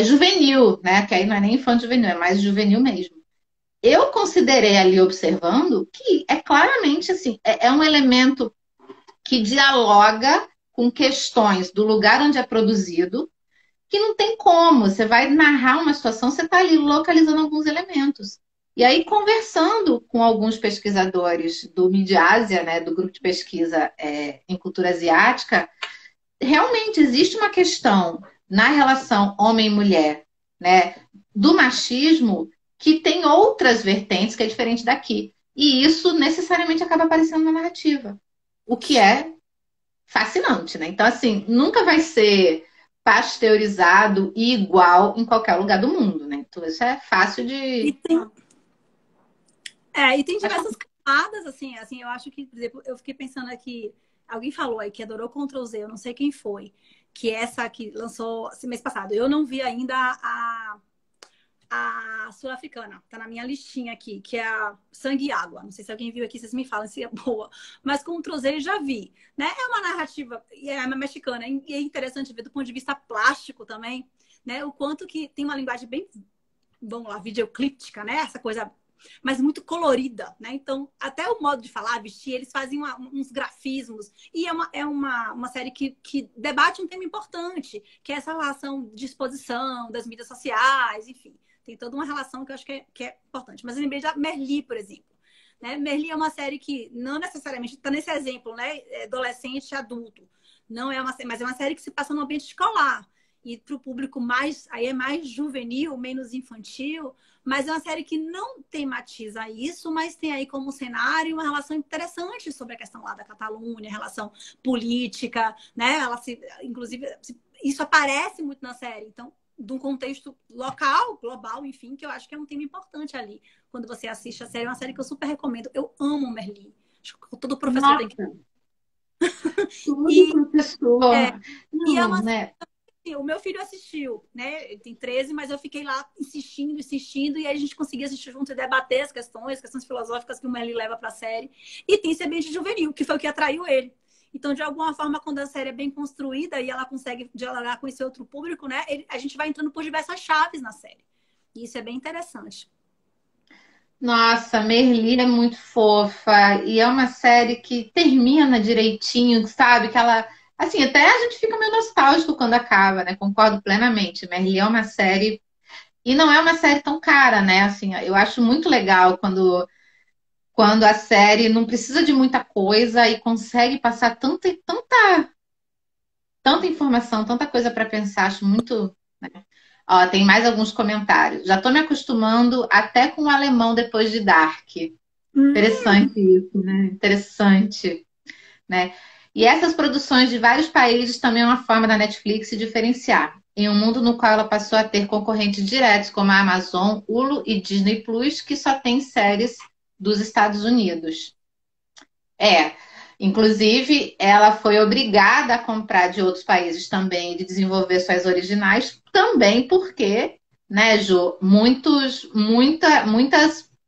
juvenil, né? Que aí não é nem infanto juvenil, é mais juvenil mesmo. Eu considerei ali observando que é claramente assim, é um elemento que dialoga com questões do lugar onde é produzido, que não tem como. Você vai narrar uma situação, você está ali localizando alguns elementos. E aí, conversando com alguns pesquisadores do Midiásia, né, do grupo de pesquisa em cultura asiática, realmente existe uma questão na relação homem-mulher, né, do machismo, que tem outras vertentes que é diferente daqui. E isso necessariamente acaba aparecendo na narrativa. O que é fascinante, né? Então, assim, nunca vai ser pasteurizado e igual em qualquer lugar do mundo, né? Então, isso é fácil E de. tem, e tem diversas camadas, assim, eu acho que, por exemplo, eu fiquei pensando aqui, alguém falou aí que adorou Ctrl Z, eu não sei quem foi, que é essa que lançou esse mês passado. Eu não vi ainda a sul-africana, tá na minha listinha aqui, que é a Sangue e Água. Não sei se alguém viu aqui, vocês me falam se é boa. Mas com o Trozeiro já vi, né? É uma narrativa, é uma mexicana, e é interessante ver do ponto de vista plástico também, né? O quanto que tem uma linguagem bem, vamos lá, videoclíptica, né? Essa coisa, mas muito colorida, né? Então, até o modo de falar, vestir, eles fazem uns grafismos. E é uma série que debate um tema importante, que é essa relação de exposição das mídias sociais, enfim. Tem toda uma relação que eu acho que é importante. Mas eu lembrei da Merli, por exemplo. Né? Merli é uma série que não necessariamente está nesse exemplo, né? É adolescente e adulto. Não é uma, mas é uma série que se passa no ambiente escolar. E para o público mais, aí é mais juvenil, menos infantil, mas é uma série que não tematiza isso, mas tem aí como cenário uma relação interessante sobre a questão lá da Catalunha, relação política, né? Ela inclusive, isso aparece muito na série. Então, de um contexto local, global, enfim, que eu acho que é um tema importante ali. Quando você assiste a série, é uma série que eu super recomendo. Eu amo Merli. Acho que todo professor tem que. Nossa, tudo E, é, professor. e é Não, uma né? o meu filho assistiu, né? Ele tem 13, mas eu fiquei lá insistindo, insistindo, e aí a gente conseguia assistir junto e debater as questões filosóficas que o Merli leva para a série. E tem esse ambiente juvenil, que foi o que atraiu ele. Então, de alguma forma, quando a série é bem construída e ela consegue dialogar com esse outro público, né? A gente vai entrando por diversas chaves na série. E isso é bem interessante. Nossa, Merli é muito fofa e é uma série que termina direitinho, sabe? Que ela, assim, até a gente fica meio nostálgico quando acaba, né? Concordo plenamente. Merli é uma série e não é uma série tão cara, né? Assim, eu acho muito legal quando a série não precisa de muita coisa e consegue passar tanta informação, tanta coisa para pensar. Acho muito. Ó, tem mais alguns comentários. Já estou me acostumando até com o alemão depois de Dark. Hum, Interessante isso, né? Interessante, né? E essas produções de vários países também é uma forma da Netflix se diferenciar. Em um mundo no qual ela passou a ter concorrentes diretos como a Amazon, Hulu e Disney Plus, que só tem séries dos Estados Unidos. É, inclusive ela foi obrigada a comprar de outros países também e de desenvolver suas originais, também porque, né, Ju, muitas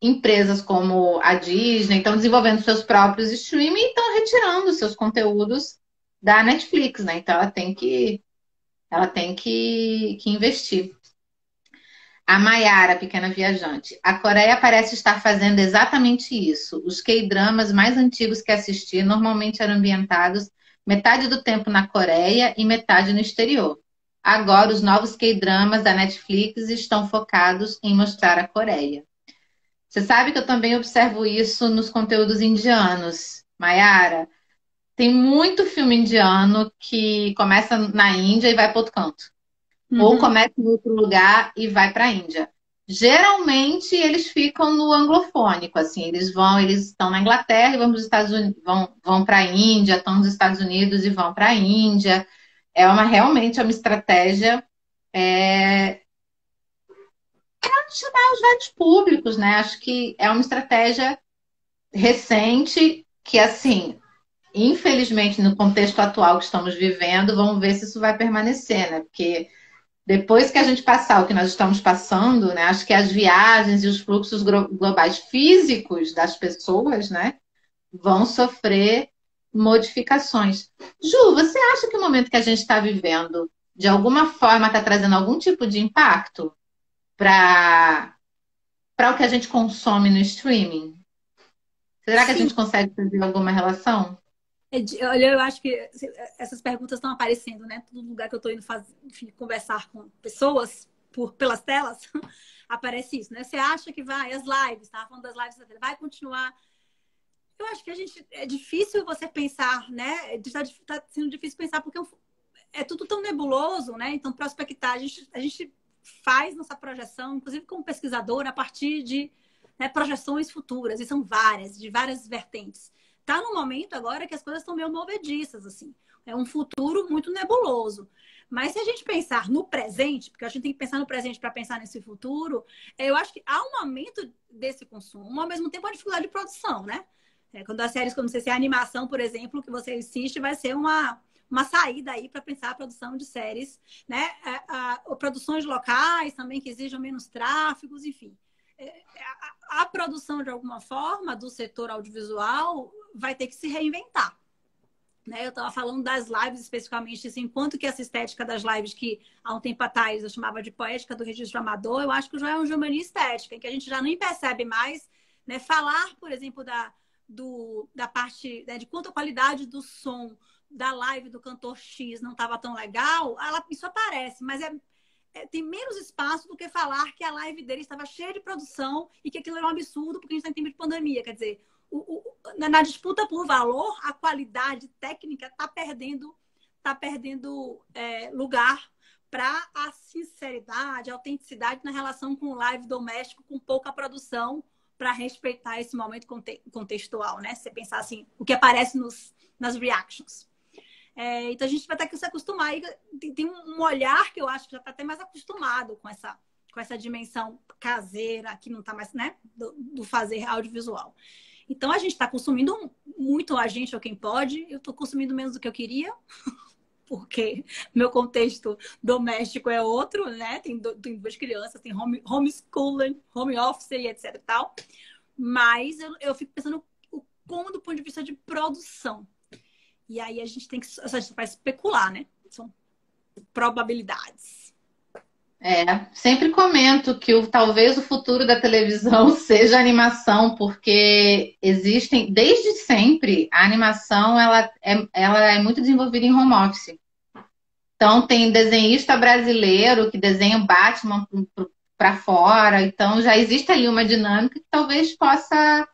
empresas como a Disney estão desenvolvendo seus próprios streaming e estão retirando seus conteúdos da Netflix, né? Então ela tem que investir. A Maiara, pequena viajante. A Coreia parece estar fazendo exatamente isso. Os K-dramas mais antigos que assisti normalmente eram ambientados metade do tempo na Coreia e metade no exterior. Agora, os novos K-dramas da Netflix estão focados em mostrar a Coreia. Você sabe que eu também observo isso nos conteúdos indianos, Maiara. Tem muito filme indiano que começa na Índia e vai para outro canto ou uhum. começa em outro lugar e vai para a Índia. Geralmente eles ficam no anglofônico, assim, eles estão na Inglaterra e vão para os Estados Unidos, vão para a Índia, estão nos Estados Unidos e vão para a Índia. Realmente é uma estratégia para chamar os vários públicos, né? Acho que é uma estratégia recente que, assim, infelizmente, no contexto atual que estamos vivendo, vamos ver se isso vai permanecer, né? Porque depois que a gente passar o que nós estamos passando, né, acho que as viagens e os fluxos globais físicos das pessoas, né, vão sofrer modificações. Ju, você acha que o momento que a gente está vivendo, de alguma forma, está trazendo algum tipo de impacto para o que a gente consome no streaming? Será que a Sim, gente consegue fazer alguma relação? olha, eu acho que essas perguntas estão aparecendo, né? Todo lugar que eu estou indo enfim, conversar com pessoas pelas telas, aparece isso, né? Você acha que vai, as lives, estava falando das lives, vai continuar? Eu acho que é difícil você pensar, né? Tá sendo difícil pensar porque é tudo tão nebuloso, né? Então, prospectar, a gente faz nossa projeção, inclusive como pesquisador, a partir de, né, projeções futuras, e são várias, de várias vertentes. tá num momento agora que as coisas estão meio movediças, assim. É um futuro muito nebuloso. Mas se a gente pensar no presente, porque a gente tem que pensar no presente para pensar nesse futuro, eu acho que há um aumento desse consumo, ao mesmo tempo a dificuldade de produção, né? Quando as séries, como não sei se é a animação, por exemplo, que você assiste, vai ser uma saída aí para pensar a produção de séries, né? Produções locais também que exijam menos tráfegos, enfim. A produção, de alguma forma, do setor audiovisual vai ter que se reinventar. Né? Eu estava falando das lives especificamente, assim, enquanto que essa estética das lives que há um tempo atrás eu chamava de poética do registro amador, eu acho que já é uma mania estética, em que a gente já nem percebe mais, né? Falar, por exemplo, da parte, né, de quanto a qualidade do som da live do cantor X não estava tão legal, isso aparece, mas tem menos espaço do que falar que a live dele estava cheia de produção e que aquilo era um absurdo porque a gente está em tempo de pandemia. Quer dizer, na disputa por valor, a qualidade técnica está perdendo lugar para a sinceridade, a autenticidade na relação com o live doméstico, com pouca produção, para respeitar esse momento contextual, né? Se você pensar assim, o que aparece nas reactions. Então a gente vai ter que se acostumar. Tem um olhar que eu acho que já está até mais acostumado com essa dimensão caseira, que não está mais, né, do fazer audiovisual. Então a gente está consumindo muito, a gente ou quem pode. Eu estou consumindo menos do que eu queria, porque meu contexto doméstico é outro, né? Tem duas crianças, tem homeschooling, home office e etc e tal. Mas eu fico pensando como do ponto de vista de produção. E aí a gente vai especular, né? São probabilidades. Sempre comento que talvez o futuro da televisão seja a animação, porque existem, desde sempre, a animação ela é muito desenvolvida em home office. Então, tem desenhista brasileiro que desenha o Batman para fora, então já existe ali uma dinâmica que talvez possa,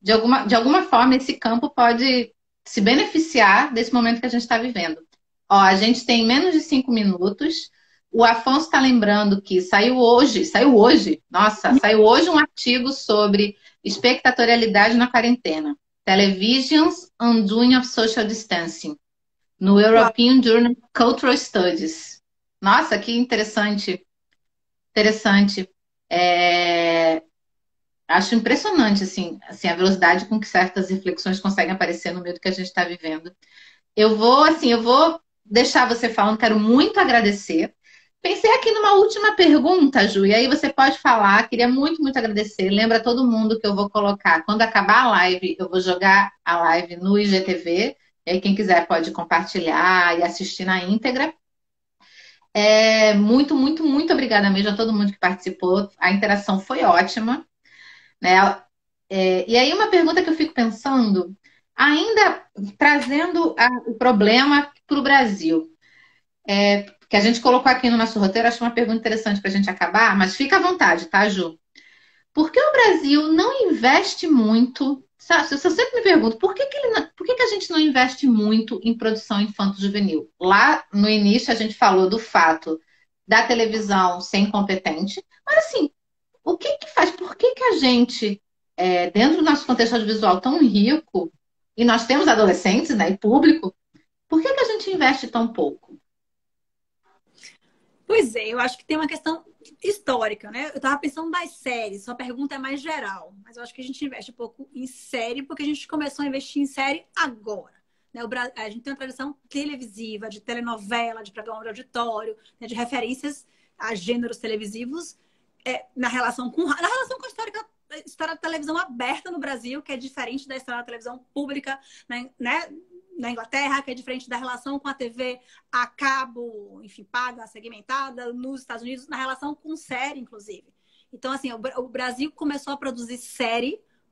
de alguma forma, esse campo pode se beneficiar desse momento que a gente está vivendo. Ó, a gente tem menos de 5 minutos. O Afonso está lembrando que saiu hoje um artigo sobre espectatorialidade na quarentena. Television's Undoing of Social Distancing, no European Journal of Cultural Studies. Nossa, que interessante. Interessante. Acho impressionante, assim, a velocidade com que certas reflexões conseguem aparecer no meio do que a gente está vivendo. Eu vou deixar você falando, quero muito agradecer. Pensei aqui numa última pergunta, Ju, e aí você pode falar, queria muito, muito agradecer. Lembra todo mundo que eu vou colocar, quando acabar a live, eu vou jogar a live no IGTV, e aí quem quiser pode compartilhar e assistir na íntegra. Muito, muito, muito obrigada mesmo a todo mundo que participou, a interação foi ótima, né? E aí uma pergunta que eu fico pensando, ainda trazendo o problema para o Brasil, que a gente colocou aqui no nosso roteiro, acho uma pergunta interessante para a gente acabar, mas fica à vontade, tá, Ju? Por que o Brasil não investe muito? Sabe, eu sempre me pergunto, por que a gente não investe muito em produção infanto-juvenil? Lá no início a gente falou do fato da televisão ser incompetente, mas assim, o que faz? Por que a gente, dentro do nosso contexto audiovisual tão rico, e nós temos adolescentes, né, e público, por que a gente investe tão pouco? Pois é, eu acho que tem uma questão histórica, né? Eu estava pensando das séries, sua pergunta é mais geral, mas eu acho que a gente investe um pouco em série porque a gente começou a investir em série agora. Né? A gente tem uma tradição televisiva, de telenovela, de programa de auditório, né? De referências a gêneros televisivos na relação com a história da televisão aberta no Brasil, que é diferente da história da televisão pública, né? Na Inglaterra, que é diferente da relação com a TV a cabo, enfim, paga, segmentada, nos Estados Unidos, na relação com série, inclusive. Então, assim, o Brasil começou a produzir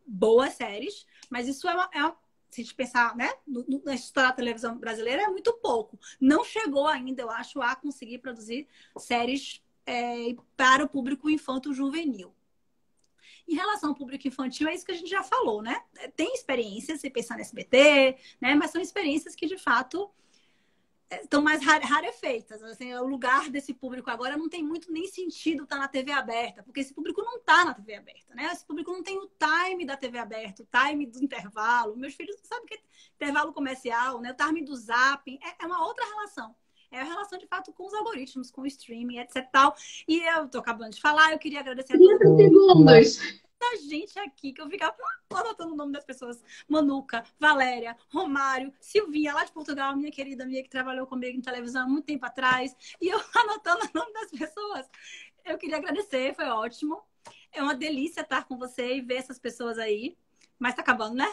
boas séries, mas isso se a gente pensar, né, na história da televisão brasileira, é muito pouco. Não chegou ainda, eu acho, a conseguir produzir séries para o público infanto-juvenil. Em relação ao público infantil, é isso que a gente já falou, né? Tem experiências, se pensar no SBT, né? Mas são experiências que, de fato, estão mais rarefeitas. Assim, o lugar desse público agora não tem muito nem sentido estar na TV aberta, porque esse público não está na TV aberta, né? Esse público não tem o time da TV aberta, o time do intervalo. Meus filhos não sabem o que é intervalo comercial, né? O time do zapping. É uma outra relação. É a relação, de fato, com os algoritmos, com o streaming, etc. Tal. E eu estou acabando de falar, eu queria agradecer a todo 30 segundos. a gente aqui, que eu ficava anotando o nome das pessoas. Manuca, Valéria, Romário, Silvinha, lá de Portugal, minha querida amiga que trabalhou comigo em televisão há muito tempo atrás. E eu anotando o nome das pessoas. Eu queria agradecer, foi ótimo. É uma delícia estar com você e ver essas pessoas aí. Mas tá acabando, né?